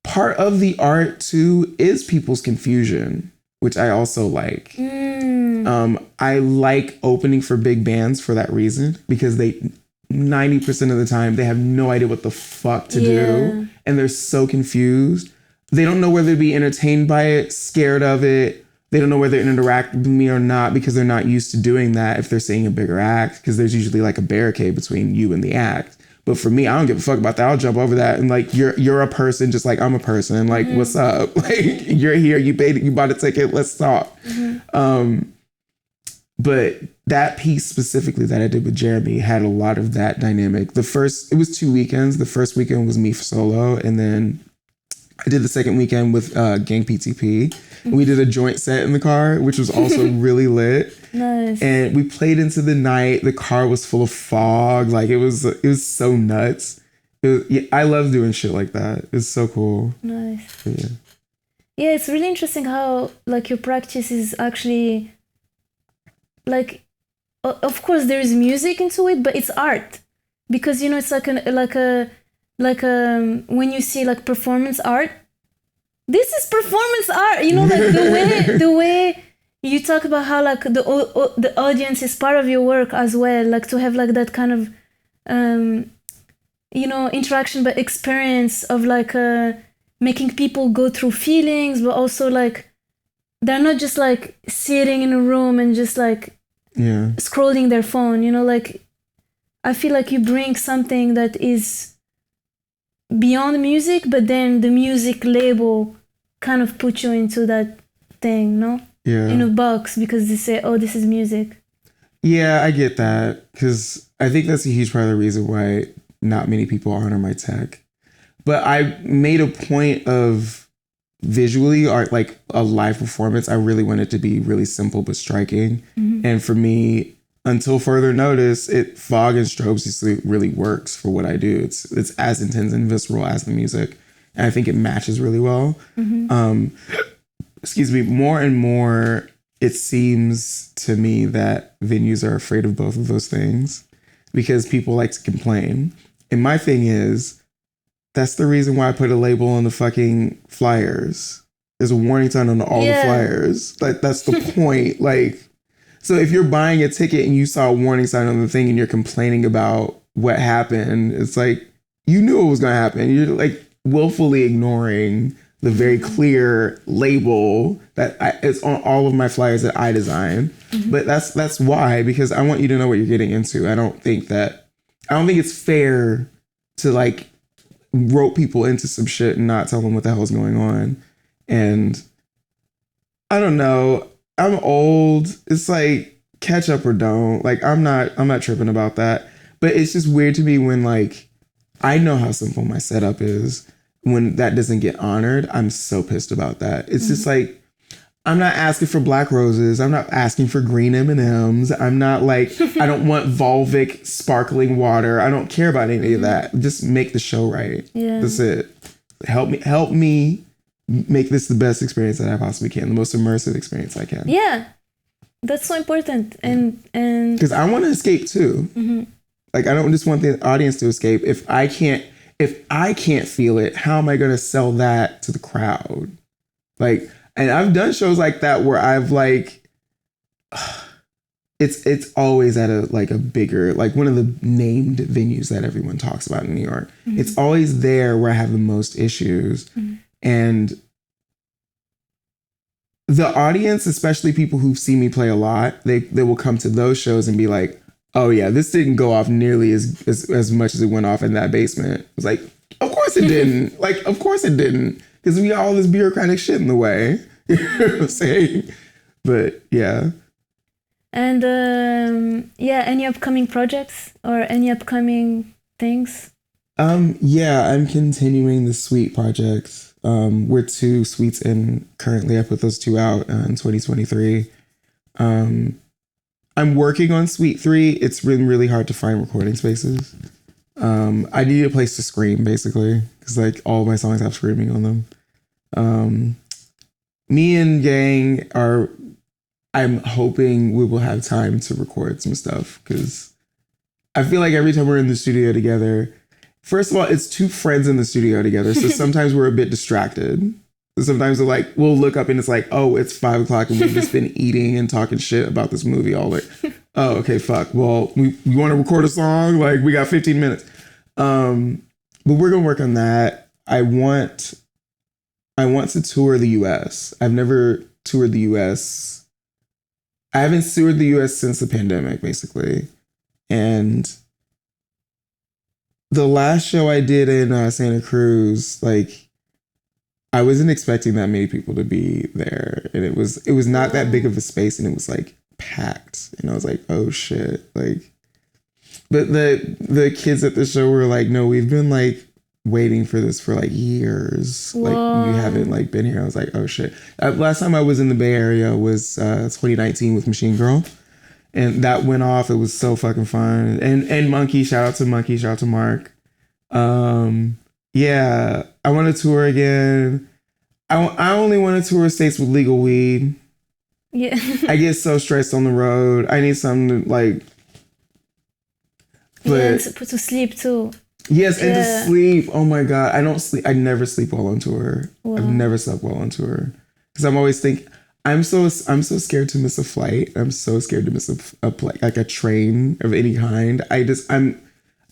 part of the art too is people's confusion, which I also like. I like opening for big bands for that reason, because 90% of the time they have no idea what the fuck to do, and they're so confused. They don't know whether to be entertained by it, scared of it. They don't know whether to interact with me or not, because they're not used to doing that if they're seeing a bigger act, because there's usually like a barricade between you and the act. But for me, I don't give a fuck about that. I'll jump over that, and like you're a person just like I'm a person. Like, what's up? Like, you're here, you bought a ticket, let's talk. But that piece specifically that I did with Jeremy had a lot of that dynamic. It was 2 weekends. The first weekend was me solo, and then I did the second weekend with Gang PTP. We did a joint set in the car, which was also really lit. Nice. And we played into the night. The car was full of fog. Like it was so nuts. I love doing shit like that. It's so cool. Nice. But yeah. Yeah, it's really interesting how like your practice is actually like, of course there is music into it, but it's art, because you know it's like when you see like performance art, this is performance art. You know, like the way you talk about how like the audience is part of your work as well, like to have like that kind of you know, interaction but experience of like making people go through feelings, but also like they're not just like sitting in a room and just like scrolling their phone, you know, like I feel like you bring something that is beyond music, but then the music label kind of put you into that thing, no? Yeah. In a box, because they say, oh, this is music. Yeah, I get that, because I think that's a huge part of the reason why not many people honor my tech. But I made a point of visually, or like a live performance, I really want it to be really simple but striking. Mm-hmm. And for me, until further notice, fog and strobes just really works for what I do. It's as intense and visceral as the music. And I think it matches really well. Mm-hmm. Excuse me, more and more, it seems to me that venues are afraid of both of those things because people like to complain. And my thing is, that's the reason why I put a label on the fucking flyers. There's a warning sign on all the flyers. Like, that's the point. Like, so if you're buying a ticket and you saw a warning sign on the thing and you're complaining about what happened, it's like, you knew it was going to happen. You're like willfully ignoring the very clear label that it's on all of my flyers that I design. Mm-hmm. But that's why, because I want you to know what you're getting into. I don't think it's fair to like rope people into some shit and not tell them what the hell's going on. And I don't know. I'm old. It's like catch up or don't. Like I'm not tripping about that. But it's just weird to me when like I know how simple my setup is. When that doesn't get honored, I'm so pissed about that. It's just like, I'm not asking for black roses. I'm not asking for green M&Ms. I'm not like, I don't want Volvic sparkling water. I don't care about any of that. Just make the show right. Yeah. That's it. Help me make this the best experience that I possibly can, the most immersive experience I can. Yeah. That's so important. And because I want to escape too. Mm-hmm. Like, I don't just want the audience to escape. If I can't feel it, how am I going to sell that to the crowd? Like, and I've done shows like that where I've like, it's always at a bigger, like one of the named venues that everyone talks about in New York. Mm-hmm. It's always there where I have the most issues. Mm-hmm. And the audience, especially people who've seen me play a lot, they will come to those shows and be like, oh yeah, this didn't go off nearly as much as it went off in that basement. It's like, of course it didn't. Like, of course it didn't. Because we got all this bureaucratic shit in the way. You know what I'm saying? But yeah. And any upcoming projects or any upcoming things? Yeah, I'm continuing the Suite projects. We're 2 suites in currently. I put those 2 out in 2023. I'm working on Suite 3. It's been really hard to find recording spaces. I need a place to scream, basically, because like all of my songs have screaming on them. Me and Gang I'm hoping we will have time to record some stuff, because I feel like every time we're in the studio together, first of all, it's 2 friends in the studio together, so sometimes we're a bit distracted. Sometimes we'll look up and it's like, oh, it's 5 o'clock and we've just been eating and talking shit about this movie all day. Oh, okay, fuck. Well, we want to record a song? Like, we got 15 minutes. But we're going to work on that. I want to tour the US. I've never toured the US. I haven't toured the US since the pandemic, basically. And the last show I did in Santa Cruz, like, I wasn't expecting that many people to be there, and it was not that big of a space, and it was like packed, and I was like, oh shit, like. But the kids at the show were like, no, we've been like waiting for this for like years. Whoa. Like you haven't like been here. I was like, oh shit. Last time I was in the Bay Area was 2019 with Machine Girl. And that went off. It was so fucking fun. And Monkey, shout out to Monkey, shout out to Mark. Yeah, I want to tour again. I only want to tour states with legal weed. Yeah. I get so stressed on the road. I need something to like. But yeah, to sleep too. Yes, and to sleep. Oh my God, I don't sleep. I never sleep well on tour. Wow. I've never slept well on tour because I'm always thinking. I'm so scared to miss a flight. I'm so scared to miss a train of any kind.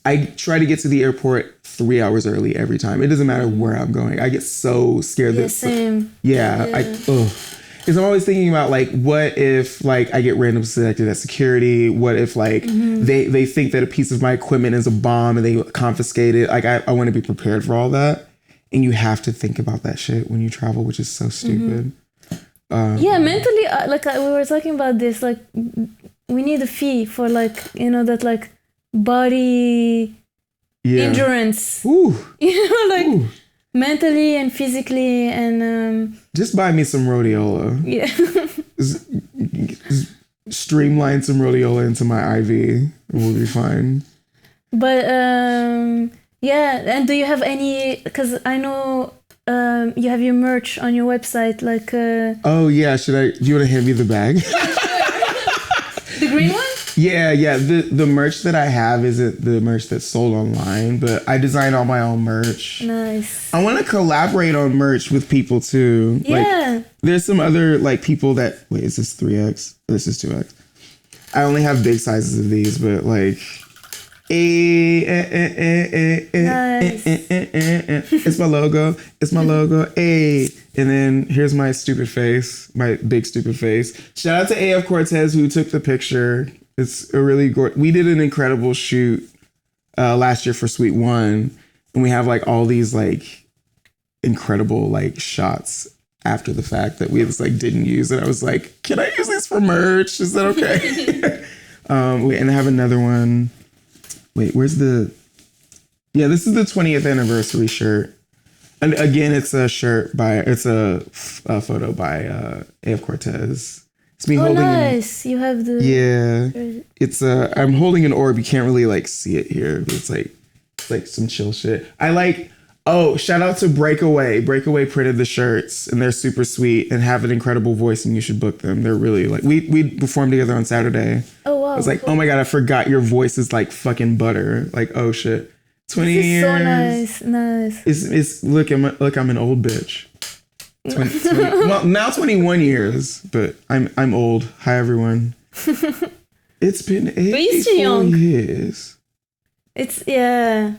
I try to get to the airport 3 hours early every time. It doesn't matter where I'm going. I get so scared. Yeah, same. Yeah. Because I'm always thinking about like, what if like I get randomly selected at security? What if like they think that a piece of my equipment is a bomb and they confiscate it? Like I want to be prepared for all that. And you have to think about that shit when you travel, which is so stupid. Yeah, mentally, we were talking about this, like we need a fee for like, that like body endurance. Ooh. Ooh. Mentally and physically and just buy me some rhodiola. Yeah. Streamline some rhodiola into my IV and we'll be fine. But yeah, and do you have any, because I know you have your merch on your website, like oh yeah, do you want to hand me the bag? The green one? Yeah. The merch that I have isn't the merch that's sold online, but I design all my own merch. Nice. I want to collaborate on merch with people too. Yeah. Like, there's some other like people that wait, is this 3X? This is 2X. I only have big sizes of these, but like nice. It's my logo. It's my logo. And then here's my stupid face, my big stupid face. Shout out to AF Cortez who took the picture. It's a really we did an incredible shoot last year for Sweet One, and we have like all these like incredible like shots after the fact that we just like didn't use it. I was like, can I use these for merch? Is that okay? And I have another one. Wait, where's the... Yeah, this is the 20th anniversary shirt. And again, it's a shirt it's a photo by AF Cortez. It's me holding... nice. You have the... Yeah. It's I'm holding an orb. You can't really like see it here, but it's like some chill shit. I like... Oh, shout out to Breakaway. Breakaway printed the shirts and they're super sweet and have an incredible voice and you should book them. They're really like... We performed together on Saturday. Oh, wow. I was like, oh my God, I forgot your voice is like fucking butter. Like, oh shit. 20 years. So nice. Nice. It's look, I'm an old bitch. 20, well, now 21 years, but I'm old. Hi, everyone. It's been 84 years. It's, yeah.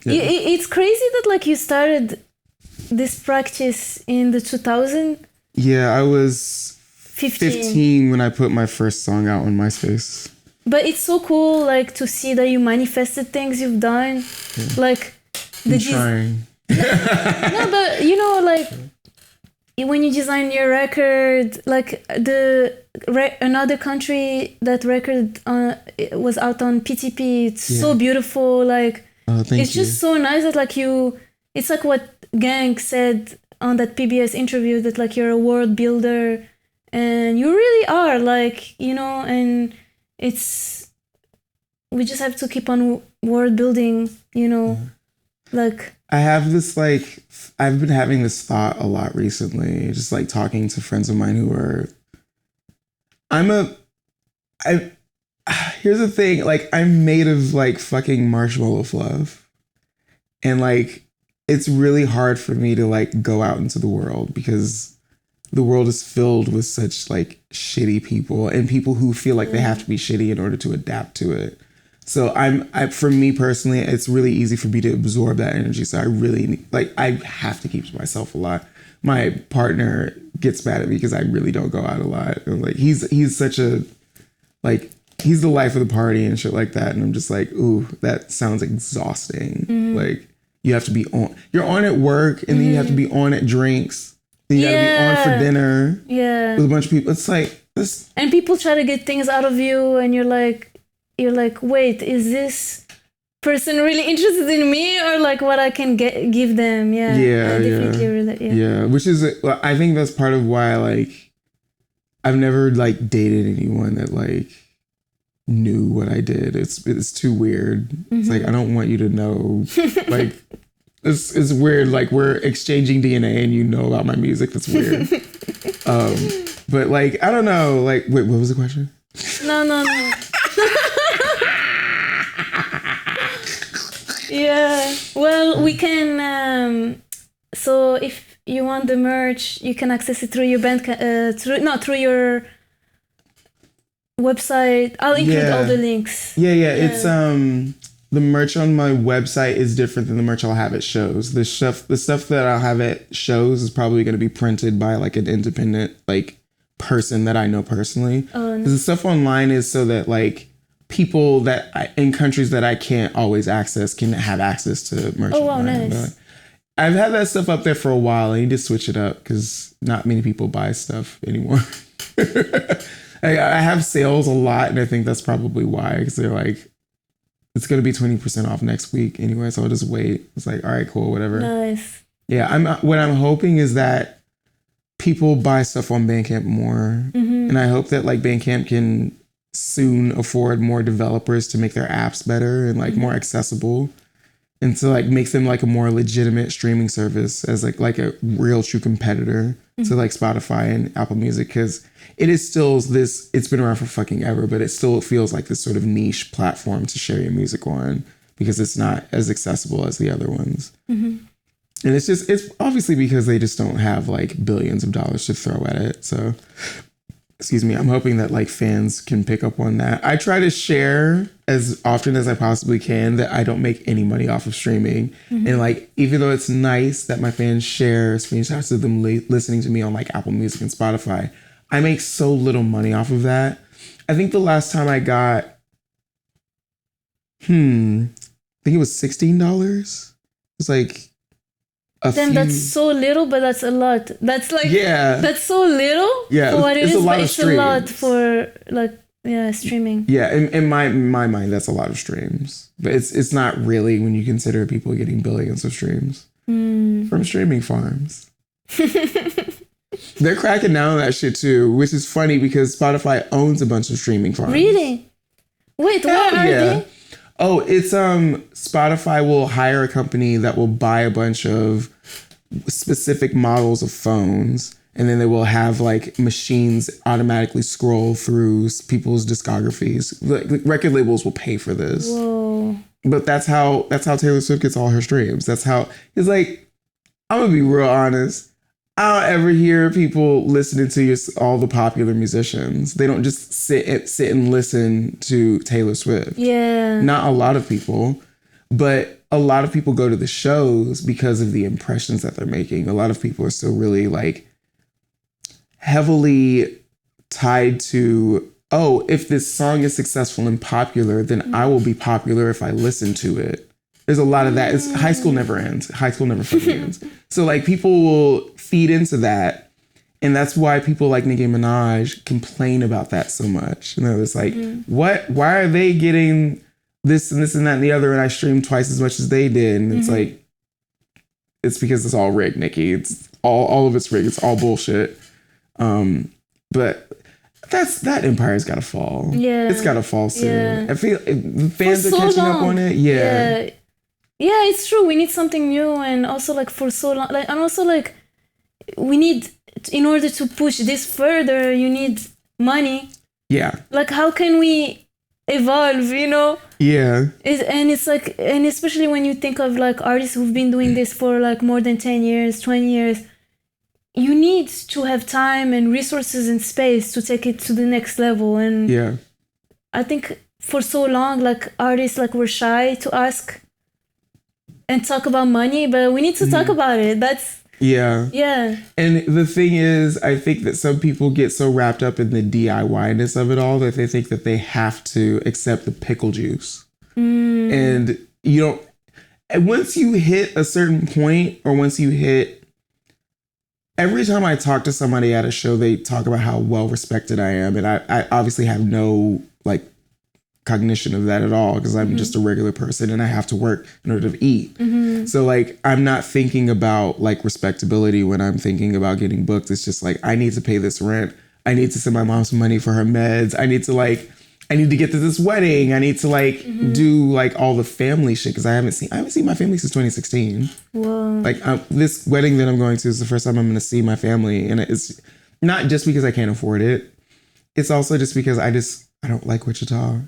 It's crazy that like you started this practice in the 2000. Yeah, I was 15 when I put my first song out on MySpace. But it's so cool like to see that you manifested things you've done. Yeah. Like I'm trying. No, but like when you design your record, like another country that record was out on PTP. It's so beautiful. Like it's just so nice that like it's like what Gang said on that PBS interview, that like you're a world builder and you really are, like, and we just have to keep on world building, like I have this like I've been having this thought a lot recently, just like talking to friends of mine who are here's the thing, like I'm made of like fucking marshmallow fluff. And like it's really hard for me to like go out into the world because the world is filled with such like shitty people and people who feel like they have to be shitty in order to adapt to it. So for me personally, it's really easy for me to absorb that energy. So I really I have to keep to myself a lot. My partner gets mad at me because I really don't go out a lot. And like he's such a like he's the life of the party and shit like that. And I'm just like, ooh, that sounds exhausting. Mm-hmm. Like you have to be on. You're on at work and then you have to be on at drinks. Then you gotta be on for dinner. Yeah. With a bunch of people. It's like this. And people try to get things out of you, and you're like, wait, is this person really interested in me or like what I can give them. Yeah. Yeah, I definitely relate. yeah. Which is, I think that's part of why like I've never like dated anyone that like knew what I did. It's too weird. It's like I don't want you to know. Like it's weird. Like we're exchanging DNA and you know about my music. That's weird. But like I don't know. Like wait, what was the question? No. Yeah. Well, we can. So if you want the merch, you can access it through your Bandcamp. Through your website. I'll include all the links. Yeah. It's the merch on my website is different than the merch I'll have at shows. The stuff that I'll have at shows is probably going to be printed by like an independent like person that I know personally. Because the stuff online is so that like people that in countries that I can't always access can have access to merch. Oh wow, nice. I've had that stuff up there for a while. I need to switch it up because not many people buy stuff anymore. I have sales a lot, and I think that's probably why. Because they're like, it's going to be 20% off next week anyway, so I'll just wait. It's like, all right, cool, whatever. Nice. Yeah, what I'm hoping is that people buy stuff on Bandcamp more, and I hope that like Bandcamp can soon afford more developers to make their apps better and like more accessible. And to like make them like a more legitimate streaming service as like a real true competitor to like Spotify and Apple Music, because it is still this. It's been around for fucking ever, but it still feels like this sort of niche platform to share your music on because it's not as accessible as the other ones. And it's obviously because they just don't have like billions of dollars to throw at it. So, excuse me, I'm hoping that like fans can pick up on that. I try to share as often as I possibly can that I don't make any money off of streaming. And like, even though it's nice that my fans share screenshots of them listening to me on like Apple Music and Spotify, I make so little money off of that. I think the last time I got, I think it was $16. It was like that's so little, but that's a lot. That's like, that's so little for what it is, but it's a lot for like, streaming. Yeah, in my mind, that's a lot of streams. But it's not really when you consider people getting billions of streams from streaming farms. They're cracking down on that shit too, which is funny because Spotify owns a bunch of streaming farms. Really? Wait, what are they? Oh, it's Spotify will hire a company that will buy a bunch of specific models of phones, and then they will have like machines automatically scroll through people's discographies. Like record labels will pay for this. Whoa. But that's how Taylor Swift gets all her streams. That's how it's like. I'm gonna be real honest. I don't ever hear people listening to all the popular musicians. They don't just sit and listen to Taylor Swift. Yeah. Not a lot of people, but a lot of people go to the shows because of the impressions that they're making. A lot of people are still really like heavily tied to, if this song is successful and popular, then I will be popular if I listen to it. There's a lot of that. High school never ends. High school never fucking ends. So like people will feed into that. And that's why people like Nicki Minaj complain about that so much. You know, it's like, why are they getting this and this and that and the other, and I stream twice as much as they did? And it's like, it's because it's all rigged, Nicki. It's all of it's rigged. It's all bullshit. But that empire's got to fall. Yeah, it's got to fall soon. I feel the fans are catching up on it. Yeah, it's true. We need something new, and also like for so long, like, and also like we need, in order to push this further, you need money. Yeah. Like, how can we evolve? You know. Yeah. It's like, and especially when you think of like artists who've been doing this for like more than 10 years, 20 years. You need to have time and resources and space to take it to the next level. And I think for so long, like artists like were shy to ask and talk about money, but we need to talk about it. That's yeah. And the thing is, I think that some people get so wrapped up in the DIY-ness of it all that they think that they have to accept the pickle juice. And you don't. And once you hit a certain point, or once you hit. Every time I talk to somebody at a show, they talk about how well respected I am. And I obviously have no like cognition of that at all, because I'm just a regular person and I have to work in order to eat. So like, I'm not thinking about like respectability when I'm thinking about getting booked. It's just like, I need to pay this rent. I need to send my mom some money for her meds. I need to get to this wedding. I need to like do like all the family shit, because I haven't seen my family since 2016. Whoa. Like this wedding that I'm going to is the first time I'm going to see my family, and it's not just because I can't afford it. It's also just because I don't like Wichita.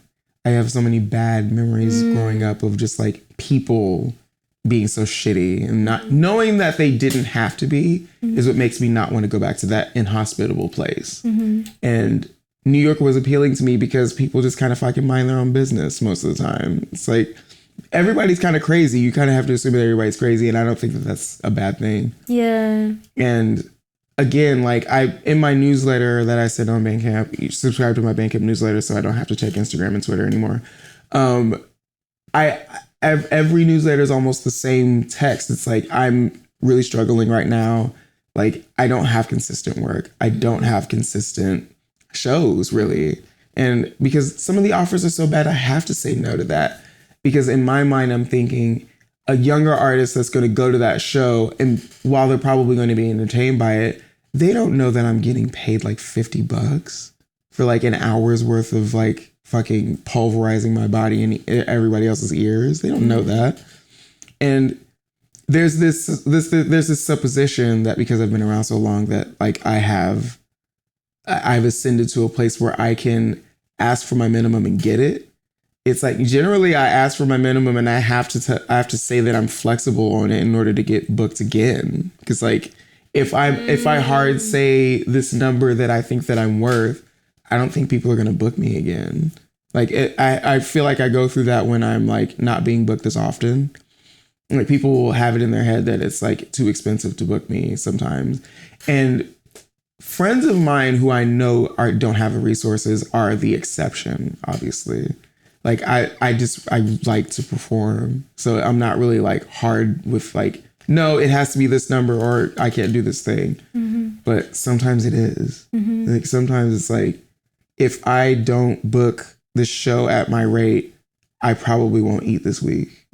I have so many bad memories growing up of just like people being so shitty, and not knowing that they didn't have to be is what makes me not want to go back to that inhospitable place. And New York was appealing to me because people just kind of fucking mind their own business most of the time. It's like, everybody's kind of crazy. You kind of have to assume that everybody's crazy, and I don't think that that's a bad thing. Yeah. And again, like in my newsletter that I send on Bandcamp, you subscribe to my Bandcamp newsletter so I don't have to check Instagram and Twitter anymore. Every newsletter is almost the same text. It's like, I'm really struggling right now. Like, I don't have consistent work. I don't have consistent shows, really. And because some of the offers are so bad, I have to say no to that. Because in my mind, I'm thinking a younger artist that's going to go to that show, and while they're probably going to be entertained by it, they don't know that I'm getting paid like $50 for like an hour's worth of like fucking pulverizing my body in everybody else's ears. They don't know that. And there's this supposition that because I've been around so long that like I've ascended to a place where I can ask for my minimum and get it. It's like, generally I ask for my minimum and I have to say that I'm flexible on it in order to get booked again. Because like, if I hard say this number that I think that I'm worth, I don't think people are going to book me again. Like I feel like I go through that when I'm like not being booked as often. Like, people will have it in their head that it's like too expensive to book me sometimes. And friends of mine who I know don't have the resources are the exception, obviously. Like I like to perform. So I'm not really like hard with like, no, it has to be this number or I can't do this thing. But sometimes it is. Like, sometimes it's like, if I don't book this show at my rate, I probably won't eat this week.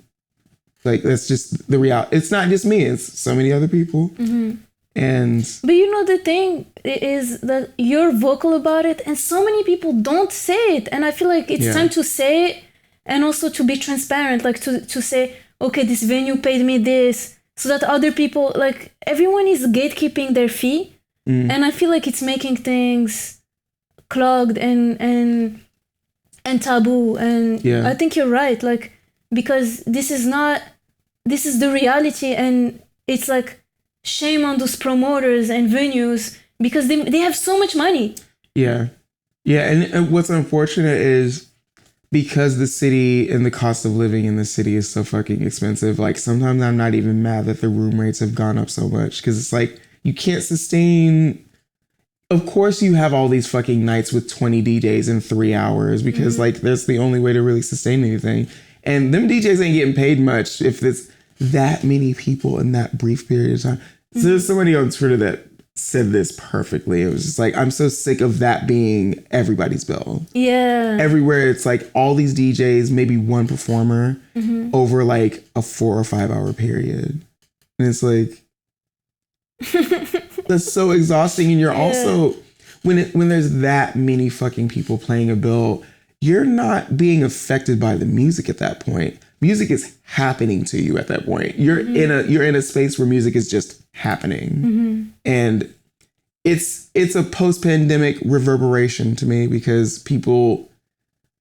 Like, that's just the reality. It's not just me, it's so many other people. But you know, the thing is that you're vocal about it and so many people don't say it. And I feel like it's time to say it, and also to be transparent, like to say, okay, this venue paid me this, so that other people, like, everyone is gatekeeping their fee. And I feel like it's making things clogged and taboo. And I think you're right, like, because this is the reality, and it's like, shame on those promoters and venues because they have so much money. Yeah. And what's unfortunate is because the city and the cost of living in the city is so fucking expensive, like, sometimes I'm not even mad that the room rates have gone up so much, because it's like, you can't sustain. Of course you have all these fucking nights with 20 DJs in 3 hours because like, that's the only way to really sustain anything. And them DJs ain't getting paid much if it's that many people in that brief period of time. So there's somebody on Twitter that said this perfectly. It was just like, I'm so sick of that being everybody's bill. Yeah. Everywhere it's like all these DJs, maybe one performer over like a 4 or 5 hour period. And it's like, that's so exhausting. And you're also, when there's that many fucking people playing a bill, you're not being affected by the music at that point. Music is happening to you at that point. You're in a space where music is just happening. And it's a post-pandemic reverberation to me, because people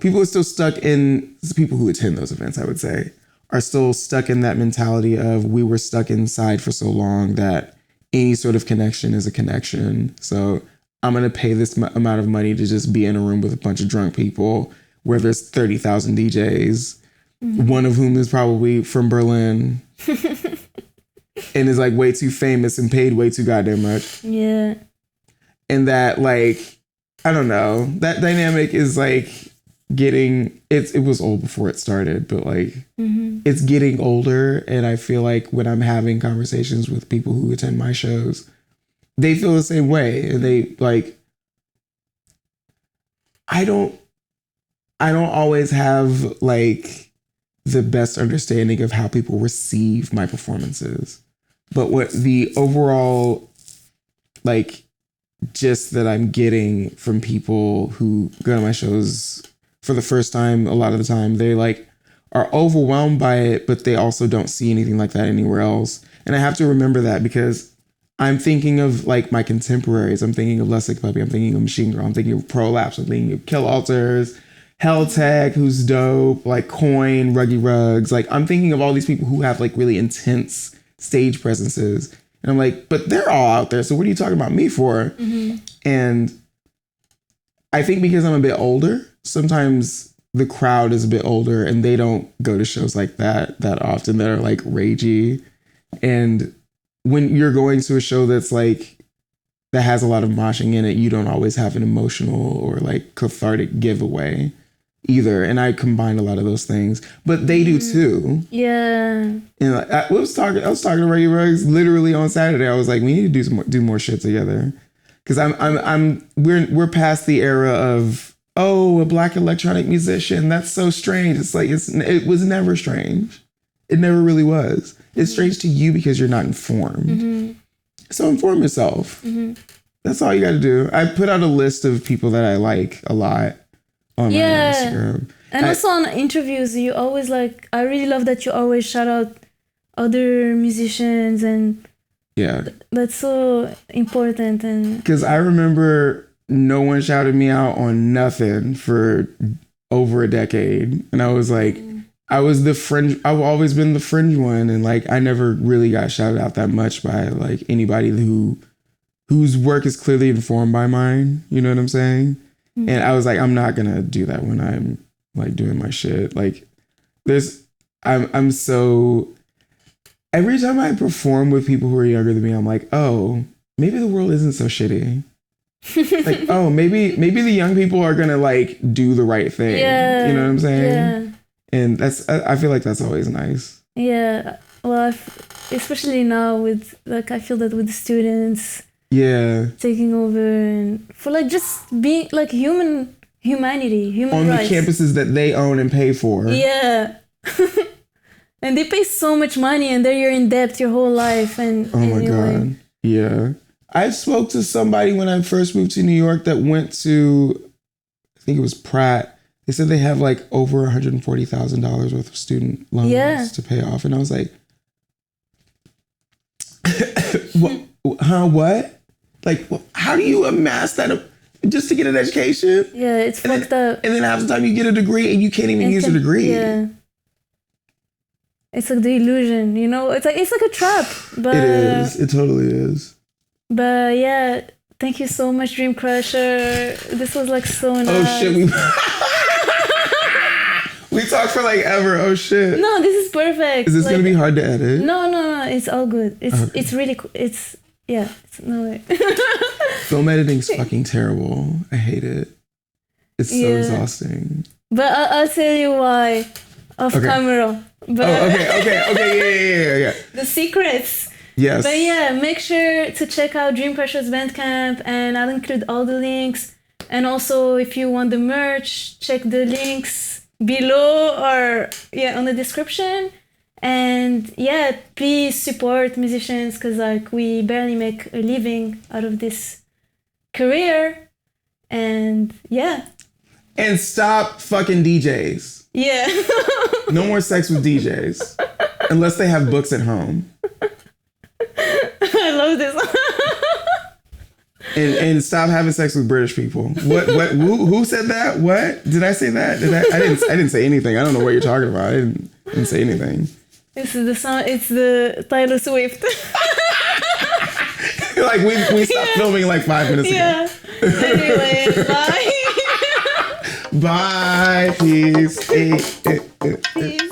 are still stuck in, people who attend those events, I would say, are still stuck in that mentality of, we were stuck inside for so long that any sort of connection is a connection. So I'm going to pay this amount of money to just be in a room with a bunch of drunk people where there's 30,000 DJs, one of whom is probably from Berlin and is like way too famous and paid way too goddamn much. Yeah. And that, like, I don't know, that dynamic is like it was old before it started, but like it's getting older. And I feel like when I'm having conversations with people who attend my shows, they feel the same way. And they like, I don't I don't always have like the best understanding of how people receive my performances. But what the overall like gist that I'm getting from people who go to my shows for the first time, a lot of the time, they like are overwhelmed by it, but they also don't see anything like that anywhere else. And I have to remember that because I'm thinking of like my contemporaries. I'm thinking of Less Like Puppy. I'm thinking of Machine Girl. I'm thinking of Prolapse. I'm thinking of Kill Alters, Helltech, who's dope, like Coin, Ruggy Rugs. Like I'm thinking of all these people who have like really intense stage presences. And I'm like, but they're all out there. So what are you talking about me for? Mm-hmm. And I think because I'm a bit older, sometimes the crowd is a bit older and they don't go to shows like that often that are like ragey. And when you're going to a show that's like, that has a lot of moshing in it, you don't always have an emotional or like cathartic giveaway either. And I combine a lot of those things, but they do too. Yeah. And like, I was talking to Reggie Ruggs literally on Saturday. I was like, we need to do more shit together. Cause we're past the era of, oh, a Black electronic musician. That's so strange. It's like, it was never strange. It never really was. It's strange to you because you're not informed. Mm-hmm. So inform yourself. Mm-hmm. That's all you got to do. I put out a list of people that I like a lot on my Instagram. And also on interviews, you always like, I really love that you always shout out other musicians, and that's so important. And because I remember no one shouted me out on nothing for over a decade. And I was like, I was the fringe. I've always been the fringe one, and like I never really got shouted out that much by like anybody whose work is clearly informed by mine. You know what I'm saying? Mm-hmm. And I was like, I'm not gonna do that when I'm like doing my shit. Like, I'm so. Every time I perform with people who are younger than me, I'm like, oh, maybe the world isn't so shitty. Like, oh, maybe the young people are gonna like do the right thing. Yeah, you know what I'm saying? Yeah. And I feel like that's always nice. Yeah. Well, especially now with like, I feel that with the students. Yeah. Taking over and for like just being like human rights. On the campuses that they own and pay for. Yeah. And they pay so much money and you're in debt your whole life. And oh my God. Yeah. I spoke to somebody when I first moved to New York that went to, I think it was Pratt. They said they have like over $140,000 worth of student loans to pay off. And I was like, what? Like, how do you amass that just to get an education? Yeah, it's fucked up. And then half the time you get a degree and you can't even use a degree. Yeah. It's like the illusion, you know? It's like a trap. But it is. It totally is. But yeah, thank you so much, Dreamcrusher. This was like so nice. Oh shit, we talked for like ever. Oh shit. No, this is perfect. Is this like, gonna be hard to edit? No. It's all good. It's really cool. It's no way. Film editing's fucking terrible. I hate it. It's so exhausting. But I'll tell you why off camera. But Okay. Yeah. The secrets. Yes. But yeah, make sure to check out Dreamcrusher's Bandcamp, and I'll include all the links. And also, if you want the merch, check the links below or on the description. And yeah, please support musicians, because like we barely make a living out of this career. And yeah. And stop fucking DJs. Yeah. No more sex with DJs. Unless they have books at home. I love this. And stop having sex with British people. What? Who said that? What? Did I say that? I didn't say anything. I don't know what you're talking about. I didn't say anything. This is the song. It's the Taylor Swift. Like we stopped filming like 5 minutes ago. Yeah. Anyway, bye. Bye. Peace. Peace.